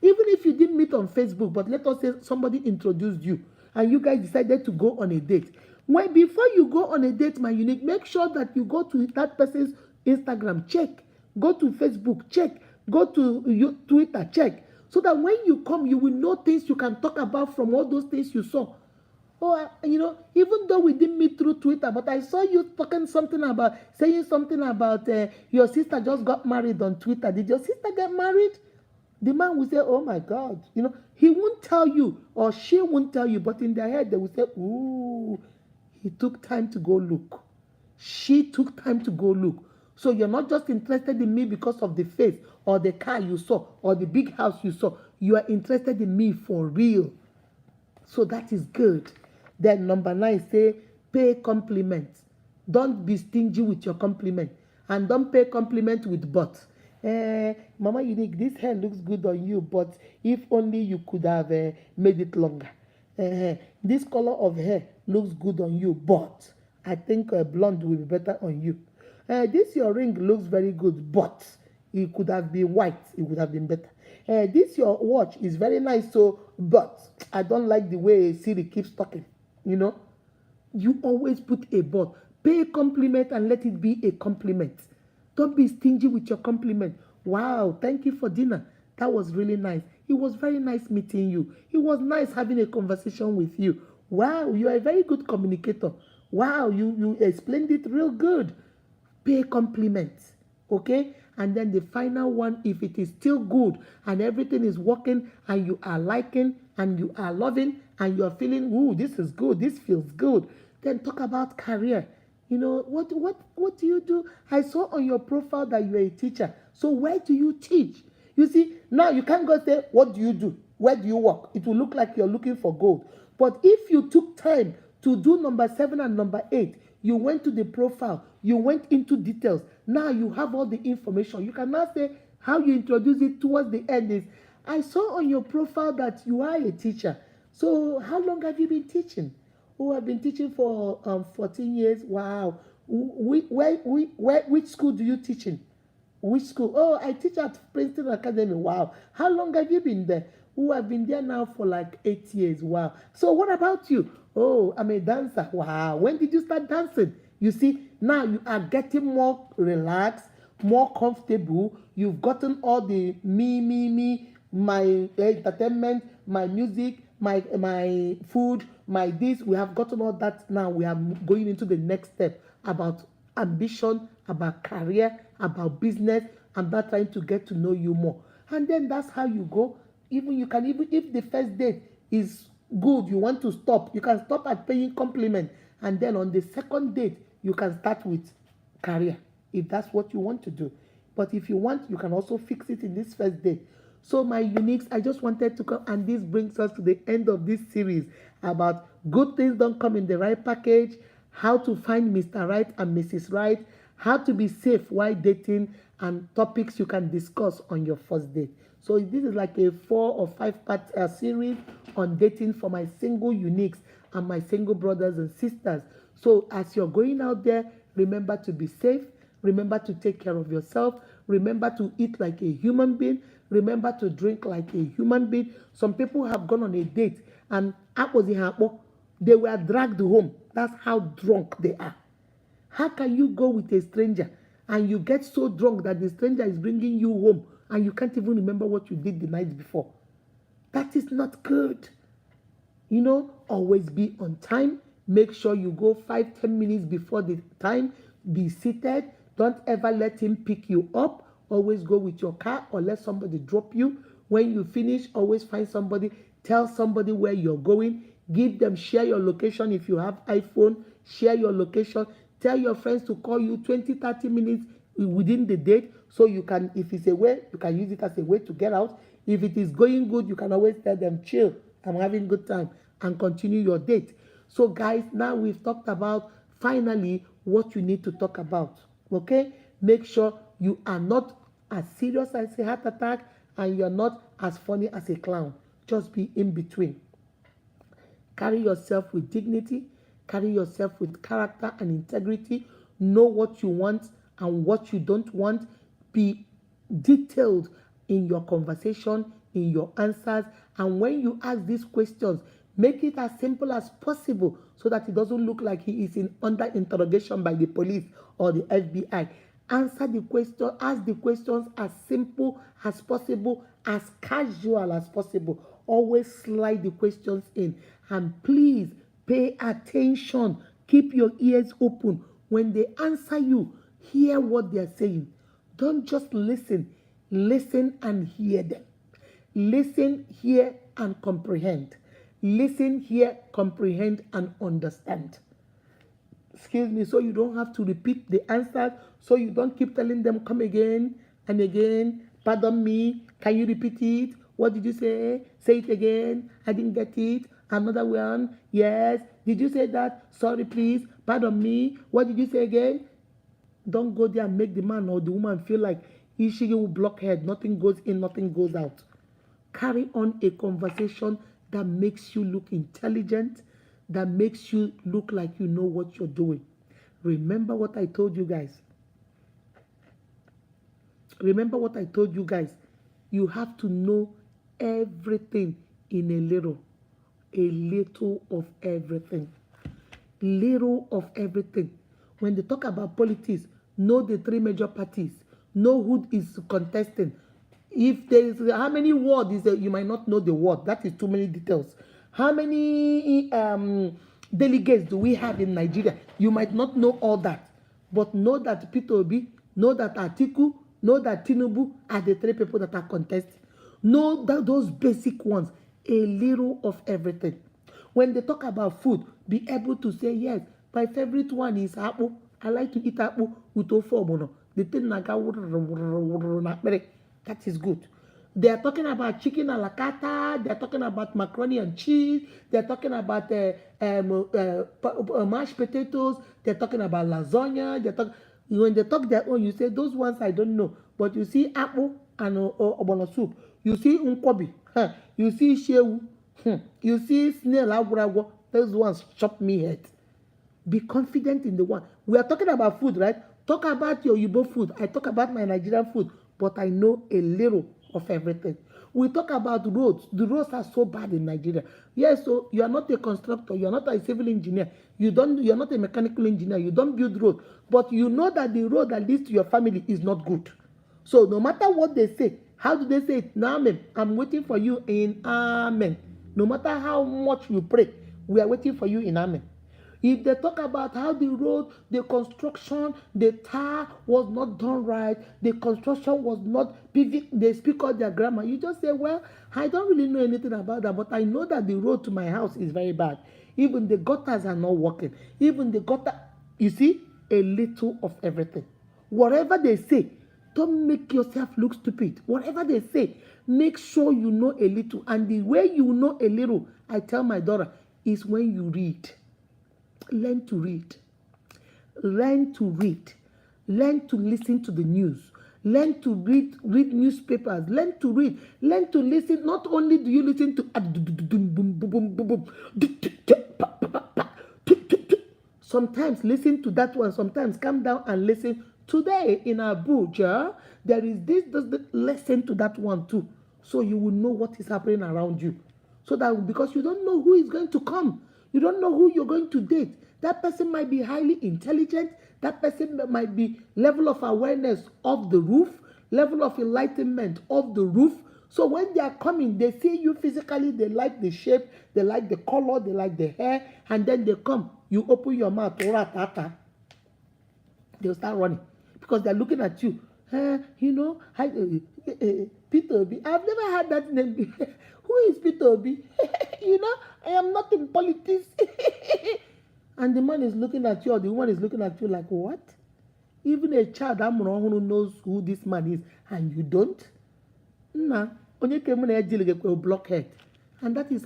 Even if you didn't meet on Facebook, but let us say somebody introduced you and you guys decided to go on a date. Before you go on a date, my unique, make sure that you go to that person's Instagram. Check go to Facebook, check, go to Twitter, check, so that when you come, you will know things you can talk about from all those things you saw. Oh, even though we didn't meet through Twitter, but I saw you saying something about your sister just got married on Twitter. Did your sister get married? The man will say, oh my God. He won't tell you, or she won't tell you, but in their head, they will say, ooh, he took time to go look. She took time to go look. So you're not just interested in me because of the face or the car you saw or the big house you saw. You are interested in me for real. So that is good. Then number 9, say pay compliments. Don't be stingy with your compliment. And don't pay compliment with but. Mama Unique, this hair looks good on you, but if only you could have made it longer. This color of hair looks good on you, but I think blonde will be better on you. This your ring looks very good, but it could have been white. It would have been better. This your watch is very nice, so but I don't like the way Siri keeps talking. You always put a but. Pay a compliment and let it be a compliment. Don't be stingy with your compliment. Wow, thank you for dinner. That was really nice. It was very nice meeting you. It was nice having a conversation with you. Wow, you are a very good communicator. Wow, you explained it real good. Pay compliments, okay? And then the final one, if it is still good and everything is working and you are liking and you are loving and you are feeling, ooh, this is good, this feels good, then talk about career. What do you do? I saw on your profile that you are a teacher. So where do you teach? You see, now you can't go say, what do you do? Where do you work? It will look like you're looking for gold. But if you took time to do number 7 and number 8, you went to the profile, you went into details. Now you have all the information. You can now say how you introduce it towards the end is, I saw on your profile that you are a teacher. So how long have you been teaching? Oh, I've been teaching for 14 years. Wow. Which school do you teach in? Which school? Oh, I teach at Princeton Academy. Wow. How long have you been there? Oh, I've been there now for like 8 years. Wow. So what about you? Oh, I'm a dancer. Wow. When did you start dancing? You see, now you are getting more relaxed, more comfortable. You've gotten all the me, my entertainment, my music, my food, my this. We have gotten all that. Now we are going into the next step about ambition, about career, about business, about trying to get to know you more. And then that's how you go. Even if the first date is good, you want to stop, you can stop at paying compliment. And then on the second date, you can start with career, if that's what you want to do. But if you want, you can also fix it in this first date. So my uniques, I just wanted to come, and this brings us to the end of this series about good things don't come in the right package, how to find Mr. Right and Mrs. Right, how to be safe while dating, and topics you can discuss on your first date. So this is like a 4 or 5 part series on dating for my single uniques and my single brothers and sisters. So as you're going out there, remember to be safe, remember to take care of yourself, remember to eat like a human being, remember to drink like a human being. Some people have gone on a date and they were dragged home. That's how drunk they are. How can you go with a stranger and you get so drunk that the stranger is bringing you home and you can't even remember what you did the night before? That is not good. Always be on time. Make sure you go 5-10 minutes before the time. Be seated. Don't ever let him pick you up. Always go with your car or let somebody drop you. When you finish, always find somebody. Tell somebody where you're going. Share your location. If you have iPhone, share your location. Tell your friends to call you 20-30 minutes within the date, so you can, if it's a way, you can use it as a way to get out. If it is going good, you can always tell them, chill, I'm having a good time, and continue your date. So guys, now we've talked about finally what you need to talk about. Okay, make sure you are not as serious as a heart attack and you're not as funny as a clown. Just be in between. Carry yourself with dignity, carry yourself with character and integrity. Know what you want and what you don't want. Be detailed in your conversation, in your answers. And when you ask these questions, make it as simple as possible so that it doesn't look like he is under interrogation by the police or the FBI. Answer the question, ask the questions as simple as possible, as casual as possible. Always slide the questions in. And please pay attention. Keep your ears open. When they answer you, hear what they are saying. Don't just listen. Listen and hear them. Listen, hear, and comprehend. Listen, hear, comprehend, and understand. Excuse me, so you don't have to repeat the answers, so you don't keep telling them, come again and again, pardon me, can you repeat it? What did you say? Say it again. I didn't get it. Another one. Yes. Did you say that? Sorry, please. Pardon me. What did you say again? Don't go there and make the man or the woman feel like she will blockhead. Nothing goes in, nothing goes out. Carry on a conversation that makes you look intelligent, that makes you look like you know what you're doing. Remember what I told you guys. Remember what I told you guys. You have to know everything in a little of everything. Little of everything. When they talk about politics, know the three major parties, know who is contesting. If there is how many words is there, you might not know the word. That is too many details. How many delegates do we have in Nigeria? You might not know all that, but know that Peter Obi, know that Atiku, know that Tinubu are the three people that are contesting. Know that those basic ones, a little of everything. When they talk about food, be able to say, yes, my favorite one is apple. I like to eat apple with ofobono. The thing that is good. They are talking about chicken a la carte. They are talking about macaroni and cheese. They are talking about mashed potatoes. They are talking about lasagna. When they talk their own, you say, those ones I don't know. But you see apple and obono soup. You see nkwobi. You see shewu. You see snail agwagwa. Those ones chop me head. Be confident in the one. We are talking about food, right? Talk about your Igbo food. I talk about my Nigerian food, but I know a little of everything. We talk about roads. The roads are so bad in Nigeria. Yes, so you are not a constructor, you are not a civil engineer, you are not a mechanical engineer, you don't build road, but you know that the road that leads to your family is not good. So no matter what they say, how do they say it? Amen. I'm waiting for you in amen. No matter how much you pray, we are waiting for you in amen. If they talk about how the road, the construction, the tar was not done right, the construction was not, they speak out their grammar, you just say, well, I don't really know anything about that, but I know that the road to my house is very bad. Even the gutters are not working. Even the gutter, you see, a little of everything. Whatever they say, don't make yourself look stupid. Whatever they say, make sure you know a little. And the way you know a little, I tell my daughter, is when you read. Learn to read. Learn to read. Learn to listen to the news. Learn to read newspapers. Learn to read. Learn to listen. Not only do you listen to sometimes listen to that one. Sometimes come down and listen. Today in Abuja, there is this. Listen to that one too, so you will know what is happening around you. So that because you don't know who is going to come. You don't know who you're going to date. That person might be highly intelligent. That person might be level of awareness of the roof, level of enlightenment of the roof. So when they are coming, they see you physically, they like the shape, they like the color, they like the hair, and then they come. You open your mouth, they'll start running because they're looking at you. Peter Obi. I've never heard that name. Who is Peter Obi? I am not in politics. And the man is looking at you, or the woman is looking at you like, what? Even a child who knows who this man is, and you don't? Nah. Blockhead. And that is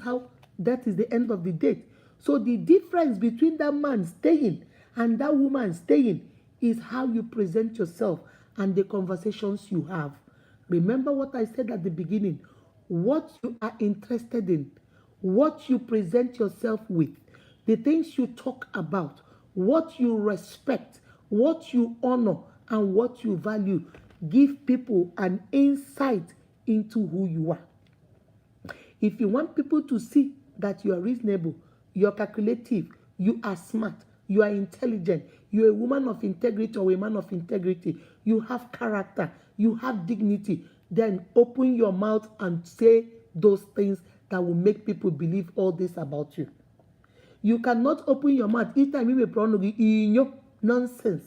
the end of the date. So the difference between that man staying and that woman staying is how you present yourself and the conversations you have. Remember what I said at the beginning. What you are interested in, what you present yourself with, the things you talk about, what you respect, what you honor, and what you value. Give people an insight into who you are. If you want people to see that you are reasonable, you are calculative, you are smart, you are intelligent, you're a woman of integrity or a man of integrity, you have character, you have dignity, then open your mouth and say those things that will make people believe all this about you. You cannot open your mouth each time you may pronounce nonsense.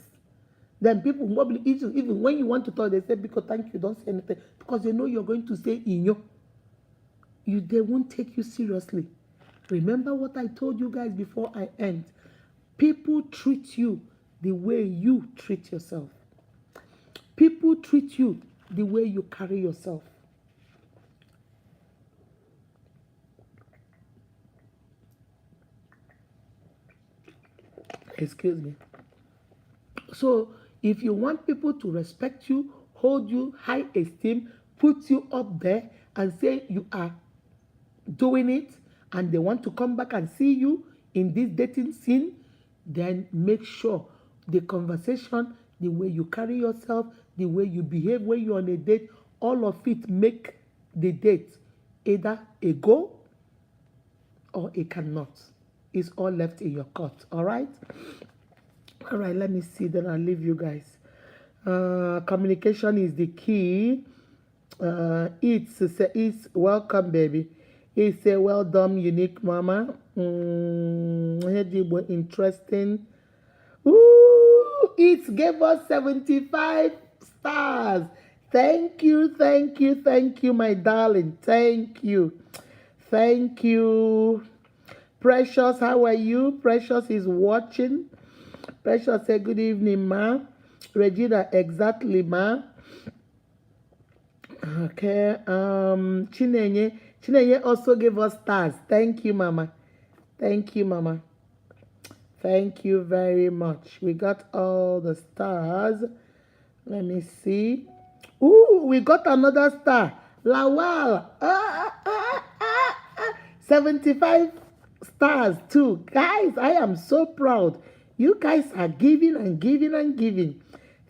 Then people probably even when you want to talk, they say, because thank you, don't say anything, because they know you're going to say inyo. They won't take you seriously. Remember what I told you guys before I end. People treat you the way you treat yourself. People treat you the way you carry yourself. Excuse me. So if you want people to respect you, hold you high esteem, put you up there and say you are doing it, and they want to come back and see you in this dating scene, then make sure the conversation, the way you carry yourself, the way you behave when you're on a date, all of it make the date either a go or it cannot. It's all left in your court. All right, let me see, then I'll leave you guys. Communication is the key. It's welcome, baby. It's a well done, unique mama. Interesting. Ooh, it gave us 75 stars. Thank you, my darling. Thank you. Precious, how are you? Precious is watching. Precious say good evening, ma. Regina, exactly, ma. Okay. Chinenye also gave us stars. Thank you, mama. Thank you very much. We got all the stars. Let me see. Ooh, we got another star. Lawal. 75 stars too. Guys, I am so proud. You guys are giving and giving and giving.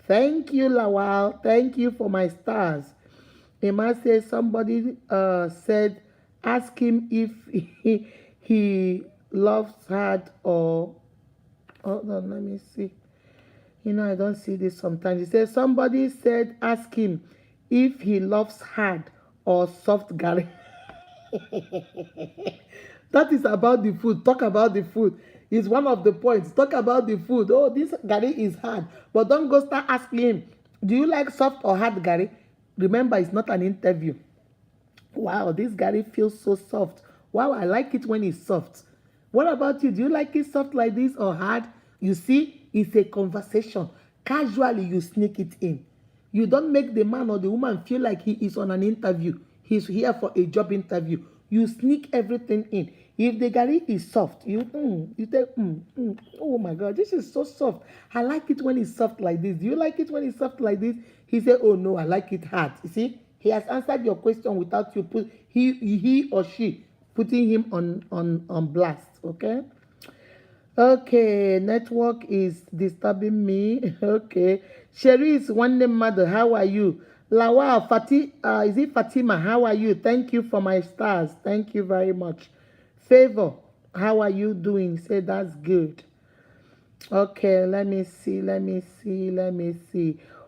Thank you, Lawal. Thank you for my stars. Emma says somebody said, ask him if he loves hard or... Hold on, let me see. I don't see this sometimes. He says somebody said, ask him if he loves hard or soft garri. That is about the food. Talk about the food. It's one of the points. Talk about the food. Oh, this garri is hard. But don't go start asking him, do you like soft or hard garri? Remember, it's not an interview. Wow, this garri feels so soft. Wow, I like it when it's soft. What about you? Do you like it soft like this or hard? You see, it's a conversation. Casually, you sneak it in. You don't make the man or the woman feel like he is on an interview. He's here for a job interview. You sneak everything in. If the garri is soft, you take, oh my God, this is so soft. I like it when it's soft like this. Do you like it when it's soft like this? He said, oh no, I like it hard. You see, he has answered your question without you put he or she putting him on blast. Okay, network is disturbing me. Okay, Sherry is one name mother. How are you? Lawal is it Fatima? How are you? Thank you for my stars. Thank you very much. Favor, how are you doing? Say that's good. Okay, let me see.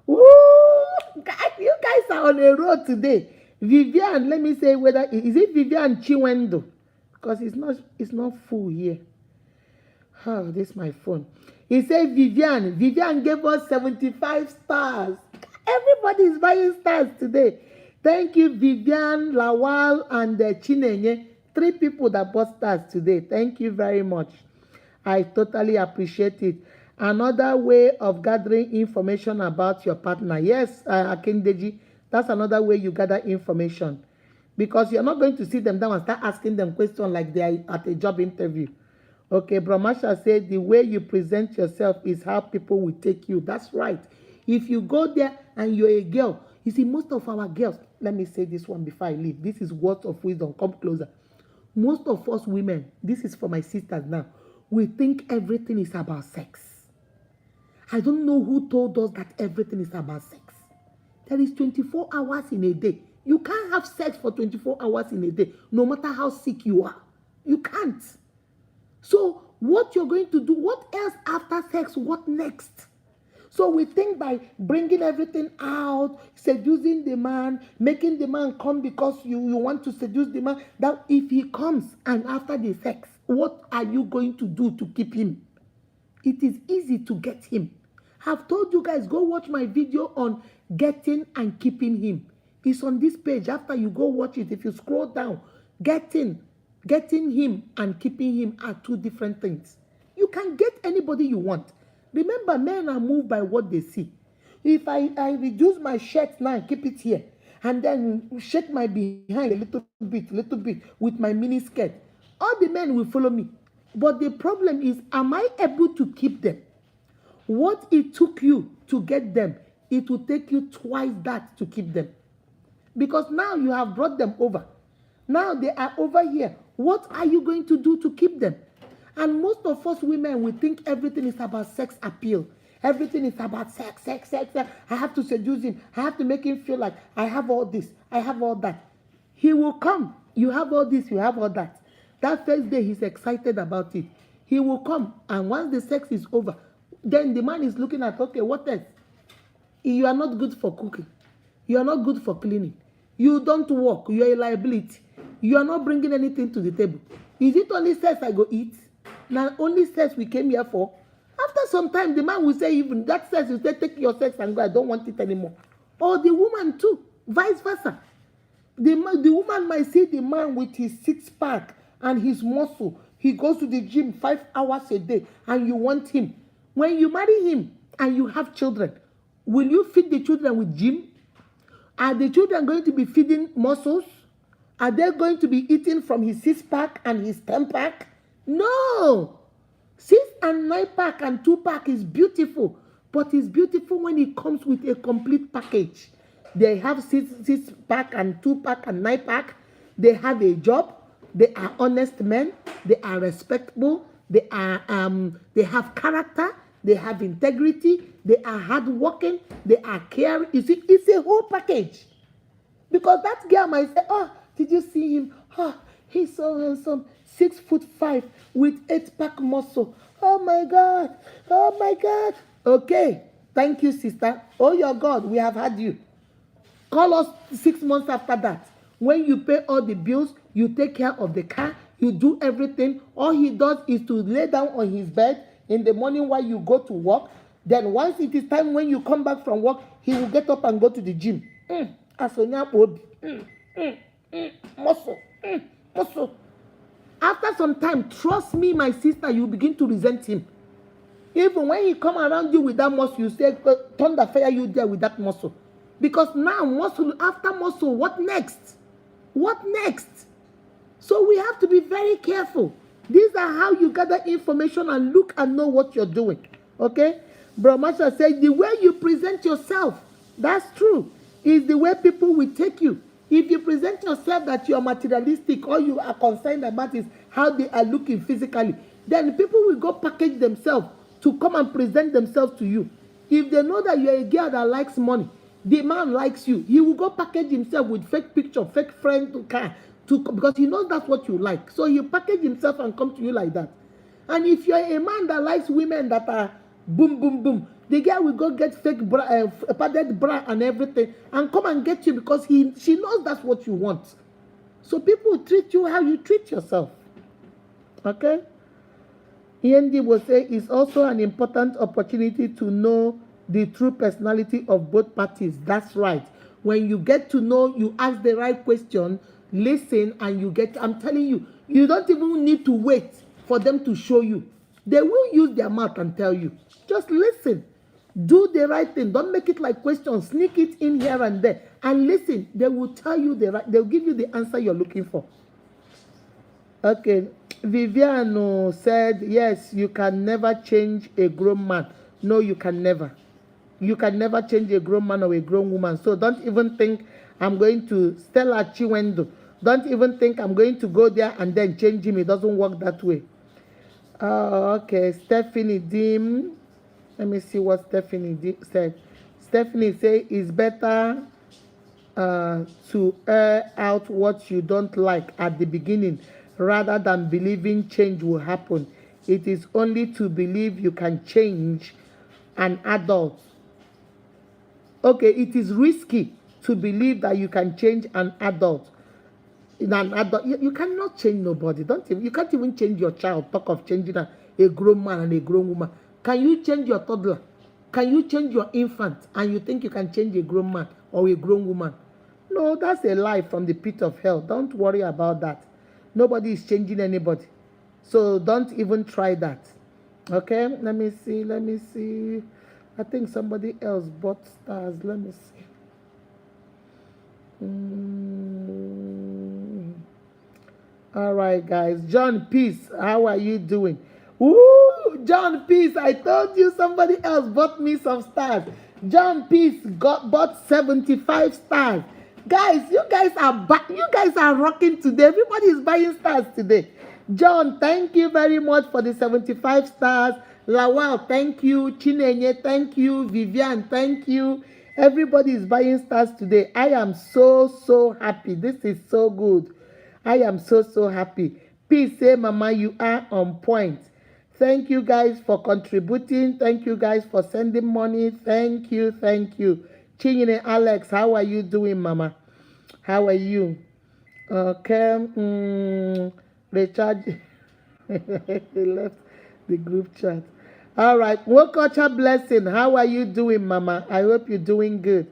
Ooh, guys, you guys are on a road today. Vivian, let me say whether is it Vivian Chiwendo? Because it's not full here. Oh, this is my phone. He said Vivian gave us 75 stars. Everybody is buying stars today. Thank you, Vivian, Lawal, and Chinenye. 3 people that bought stars today. Thank you very much. I totally appreciate it. Another way of gathering information about your partner. Yes, Akindeji, that's another way you gather information. Because you're not going to sit them down and start asking them questions like they are at a job interview. Okay, Brahmasha said the way you present yourself is how people will take you. That's right. If you go there and you're a girl, you see, most of our girls, let me say this one before I leave. This is words of wisdom. Come closer. Most of us women, this is for my sisters now, we think everything is about sex. I don't know who told us that everything is about sex. There is 24 hours in a day. You can't have sex for 24 hours in a day, no matter how sick you are. You can't. So what you're going to do, what else after sex, what next? So we think by bringing everything out, seducing the man, making the man come because you want to seduce the man, that if he comes and after the sex, what are you going to do to keep him? It is easy to get him. I've told you guys, go watch my video on getting and keeping him. It's on this page. After you go watch it, if you scroll down, getting him and keeping him are two different things. You can get anybody you want. Remember, men are moved by what they see. If I reduce my shirt now and keep it here, and then shake my behind a little bit with my mini skirt, all the men will follow me. But the problem is, am I able to keep them? What it took you to get them, it will take you twice that to keep them. Because now you have brought them over. Now they are over here. What are you going to do to keep them? And most of us women, we think everything is about sex appeal. Everything is about sex. I have to seduce him. I have to make him feel like I have all this. I have all that. He will come. You have all this. You have all that. That first day, he's excited about it. He will come. And once the sex is over, then the man is looking at, okay, what else? You are not good for cooking. You are not good for cleaning. You don't work. You are a liability. You are not bringing anything to the table. Is it only sex I go eat? Now, only sex we came here for? After some time, the man will say, even that sex, you say, take your sex and go, I don't want it anymore. Or the woman too, vice versa. The woman might see the man with his six-pack and his muscle. He goes to the gym 5 hours a day, and you want him. When you marry him and you have children, will you feed the children with gym? Are the children going to be feeding muscles? Are they going to be eating from his six-pack and his 10-pack? No. 6 and 9-pack and 2-pack is beautiful, but it's beautiful when it comes with a complete package. They have 6-pack and 2-pack and 9-pack. They have a job. They are honest men. They are respectable. They have character. They have integrity. They are hardworking. They are caring. You see, it's a whole package. Because that girl might say, oh, did you see him? Oh, he's so handsome. 6'5" with 8-pack muscle. Oh my God. Oh my God. Okay. Thank you, sister. Oh your God, we have had you. Call us 6 months after that. When you pay all the bills, you take care of the car, you do everything. All he does is to lay down on his bed in the morning while you go to work. Then once it is time when you come back from work, he will get up and go to the gym. Muscle. Muscle. After some time, trust me, my sister, you begin to resent him. Even when he come around you with that muscle, you say, thunder fire you there with that muscle. Because now muscle, after muscle, what next? What next? So we have to be very careful. These are how you gather information and look and know what you're doing. Okay? Brahmasha said, the way you present yourself, that's true, is the way people will take you. If you present yourself that you are materialistic, all you are concerned about is how they are looking physically, then people will go package themselves to come and present themselves to you. If they know that you are a girl that likes money, the man likes you, he will go package himself with fake picture, fake friend car, because he knows that's what you like. So he'll package himself and come to you like that. And if you're a man that likes women that are boom, boom, boom, the girl will go get fake bra, padded bra and everything and come and get you because she knows that's what you want. So people will treat you how you treat yourself. Okay? END will say it's also an important opportunity to know the true personality of both parties. That's right. When you get to know, you ask the right question, listen, and you get, I'm telling you, you don't even need to wait for them to show you. They will use their mouth and tell you. Just listen. Do the right thing. Don't make it like questions. Sneak it in here and there. And listen. They will tell you the right, they'll give you the answer you're looking for. Okay. Viviano said, yes, you can never change a grown man. No, you can never. You can never change a grown man or a grown woman. So don't even think I'm going to Stella Chiwendo. Don't even think I'm going to go there and then change him. It doesn't work that way. Okay. Stephanie Dim. Let me see what Stephanie said. Stephanie say it's better to air out what you don't like at the beginning rather than believing change will happen. It is only to believe you can change an adult. Okay, it is risky to believe that you can change an adult. In an adult, you cannot change nobody. You can't even change your child. Talk of changing a grown man and a grown woman. Can you change your toddler? Can you change your infant? And you think you can change a grown man or a grown woman? No, that's a lie from the pit of hell. Don't worry about that. Nobody is changing anybody. So don't even try that. Okay, let me see. I think somebody else bought stars. Let me see. All right, guys. John Peace, how are you doing? Ooh, John Peace, I told you somebody else bought me some stars. John Peace bought 75 stars. Guys, you guys are rocking today. Everybody is buying stars today. John, thank you very much for the 75 stars. Lawal, thank you. Chinenye, thank you. Vivian, thank you. Everybody is buying stars today. I am so happy. This is so good. I am so happy. Peace, say, Mama, you are on point. Thank you guys for contributing. Thank you guys for sending money. Thank you. Chinyere Alex, how are you doing, Mama? How are you? Okay. Richard he left the group chat. All right. Wokocha Blessing, how are you doing, Mama? I hope you're doing good.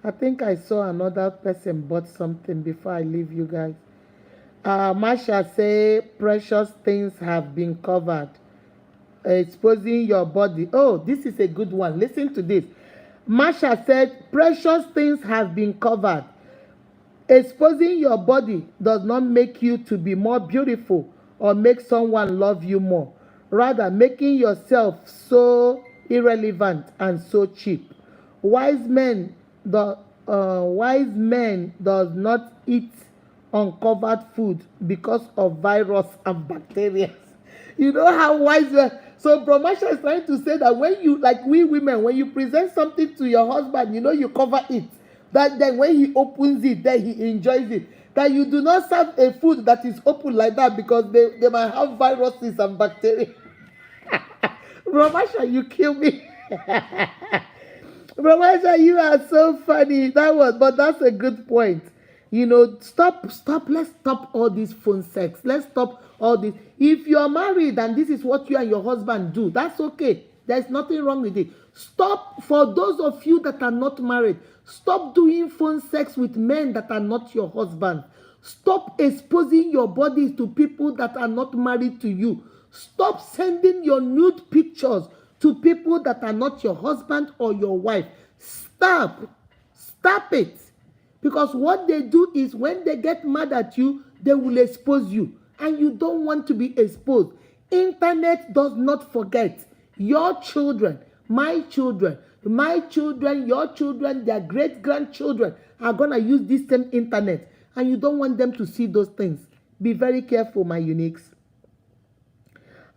I think I saw another person bought something before I leave you guys. Masha say precious things have been covered. Exposing your body. Oh, this is a good one. Listen to this. Masha said precious things have been covered. Exposing your body does not make you to be more beautiful or make someone love you more. Rather, making yourself so irrelevant and so cheap. Wise men does not eat uncovered food because of virus and bacteria. You know how wise men. So Bromasha is trying to say that when you, like we women, when you present something to your husband, you know you cover it. That then when he opens it, then he enjoys it. That you do not serve a food that is open like that because they might have viruses and bacteria. Bromasha, you kill me. Bromasha, you are so funny. But that's a good point. You know, stop. Let's stop all this phone sex. Let's stop all this. If you're married and this is what you and your husband do, that's okay. There's nothing wrong with it. Stop. For those of you that are not married, stop doing phone sex with men that are not your husband. Stop exposing your bodies to people that are not married to you. Stop sending your nude pictures to people that are not your husband or your wife. Stop it. Because what they do is when they get mad at you, they will expose you. And you don't want to be exposed. Internet does not forget. Your children, my children, your children, their great-grandchildren are going to use this same internet. And you don't want them to see those things. Be very careful, my uniques.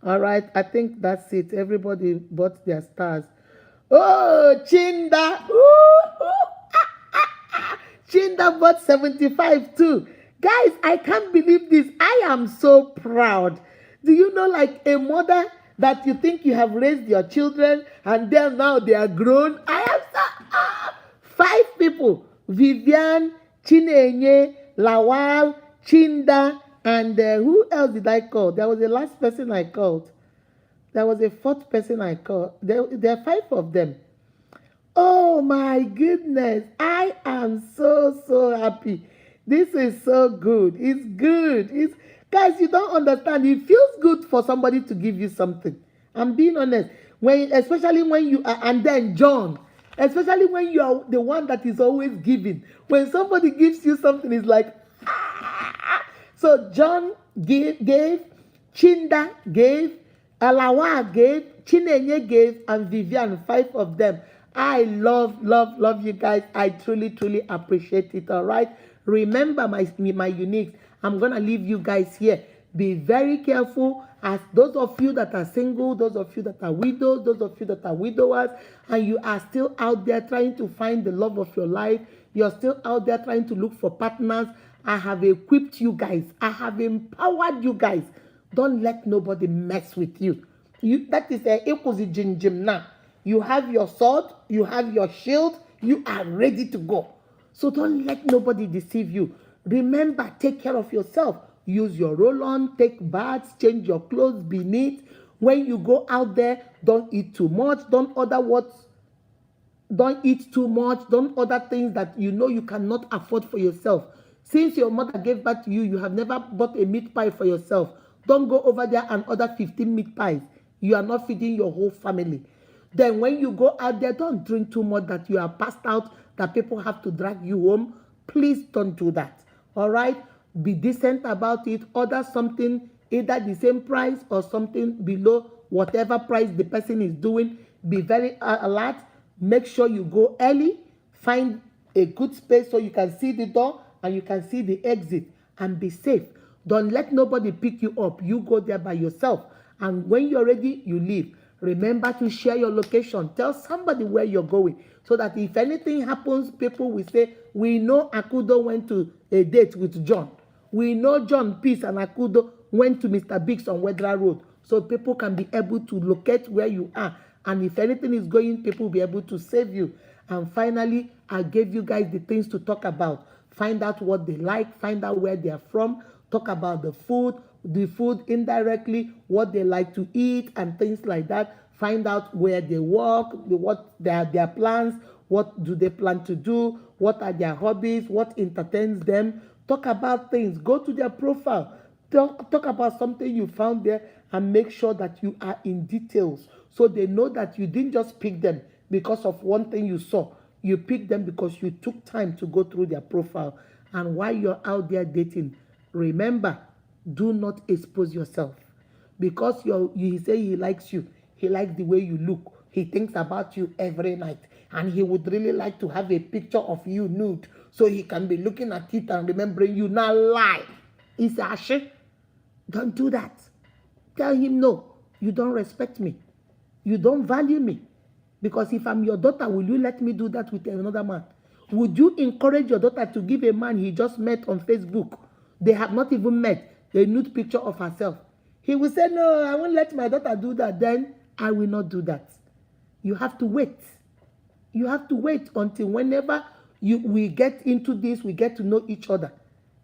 All right, I think that's it. Everybody bought their stars. Oh, Chinda. Ooh. Chinda bought 75 too. Guys, I can't believe this. I am so proud. Do you know, like a mother that you think you have raised your children and then now they are grown? I am so 5 people. Vivian, Chinenye, Lawal, Chinda, and who else did I call? There was the last person I called. There was a 4th person I called. There are 5 of them. Oh my goodness. I am so happy. This is so good. It's good. Guys, you don't understand. It feels good for somebody to give you something. I'm being honest. Especially when you are, and then John, especially when you are the one that is always giving. When somebody gives you something, it's like, ah. So John gave, Chinda gave, Alawa gave, Chinenye gave, and Vivian, 5 of them. I love you guys. I truly appreciate it. All right. Remember my uniques. I'm gonna leave you guys here. Be very careful. As those of you that are single, those of you that are widows, those of you that are widowers, and you are still out there trying to find the love of your life. You're still out there trying to look for partners. I have equipped you guys. I have empowered you guys Don't let nobody mess with you. That is a ikuzi jinjim now. You have your sword, you have your shield, you are ready to go. So don't let nobody deceive you. Remember, take care of yourself. Use your roll-on, take baths, change your clothes, be neat. When you go out there, don't eat too much. Don't eat too much. Don't order things that you know you cannot afford for yourself. Since your mother gave birth to you, you have never bought a meat pie for yourself. Don't go over there and order 15 meat pies. You are not feeding your whole family. Then when you go out there, don't drink too much that you are passed out, that people have to drag you home. Please don't do that. All right? Be decent about it. Order something, either the same price or something below whatever price the person is doing. Be very alert. Make sure you go early. Find a good space so you can see the door and you can see the exit, and be safe. Don't let nobody pick you up. You go there by yourself. And when you're ready, you leave. Remember to share your location. Tell somebody where you're going, so that if anything happens, people will say, we know Akudo went to a date with John. We know John Peace and Akudo went to Mr. Biggs on Wedra Road. So people can be able to locate where you are. And if anything is going, people will be able to save you. And finally, I gave you guys the things to talk about. Find out what they like, find out where they are from, talk about the food indirectly, what they like to eat and things like that. Find out where they work, what their plans, what do they plan to do, what are their hobbies, what entertains them. Talk about things, go to their profile, talk about something you found there, and make sure that you are in details so they know that you didn't just pick them because of one thing you saw. You picked them because you took time to go through their profile. And while you're out there dating, remember, do not expose yourself. Because you say he likes you, he likes the way you look, he thinks about you every night, and he would really like to have a picture of you nude so he can be looking at it and remembering you. Not lie. It's Ashe. Don't do that. Tell him, no, you don't respect me. You don't value me. Because if I'm your daughter, will you let me do that with another man? Would you encourage your daughter to give a man he just met on Facebook, they have not even met, a nude picture of herself? He will say, no, I won't let my daughter do that. Then I will not do that. You have to wait. You have to wait until whenever we get into this, we get to know each other.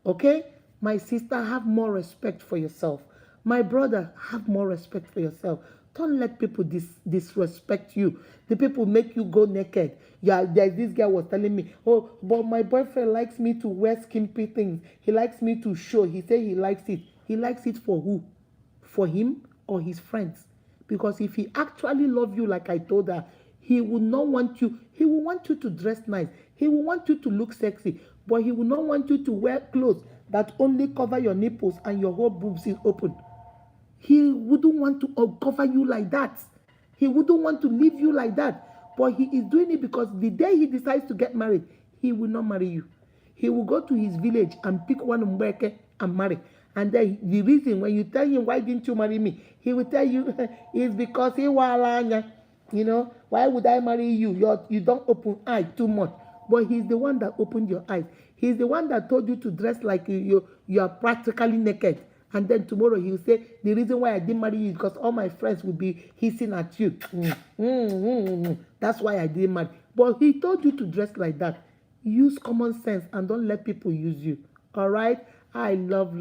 Okay? My sister, have more respect for yourself. My brother, have more respect for yourself. Don't let people disrespect you. The people make you go naked. Yeah, this guy was telling me, oh, but my boyfriend likes me to wear skimpy things. He likes me to show. He said he likes it. He likes it for who? For him or his friends? Because if he actually loves you like I told her, he will not want you. He will want you to dress nice. He will want you to look sexy. But he will not want you to wear clothes that only cover your nipples and your whole boobs is open. He wouldn't want to uncover you like that. He wouldn't want to leave you like that. But he is doing it because the day he decides to get married, he will not marry you. He will go to his village and pick one Mbeke and marry. And then the reason when you tell him, why didn't you marry me? He will tell you, it's because he walanya. You know, why would I marry you? You don't open eye too much. But he's the one that opened your eyes. He's the one that told you to dress like you are practically naked. And then tomorrow he'll say, the reason why I didn't marry you is because all my friends will be hissing at you. That's why I didn't marry. But he told you to dress like that. Use common sense and don't let people use you. All right? I love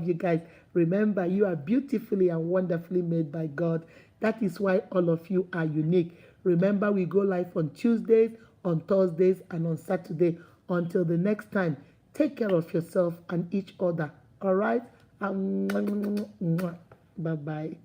you guys. Remember, you are beautifully and wonderfully made by God. That is why all of you are unique. Remember, we go live on Tuesdays, on Thursdays, and on Saturday. Until the next time, take care of yourself and each other. All right? Bye-bye.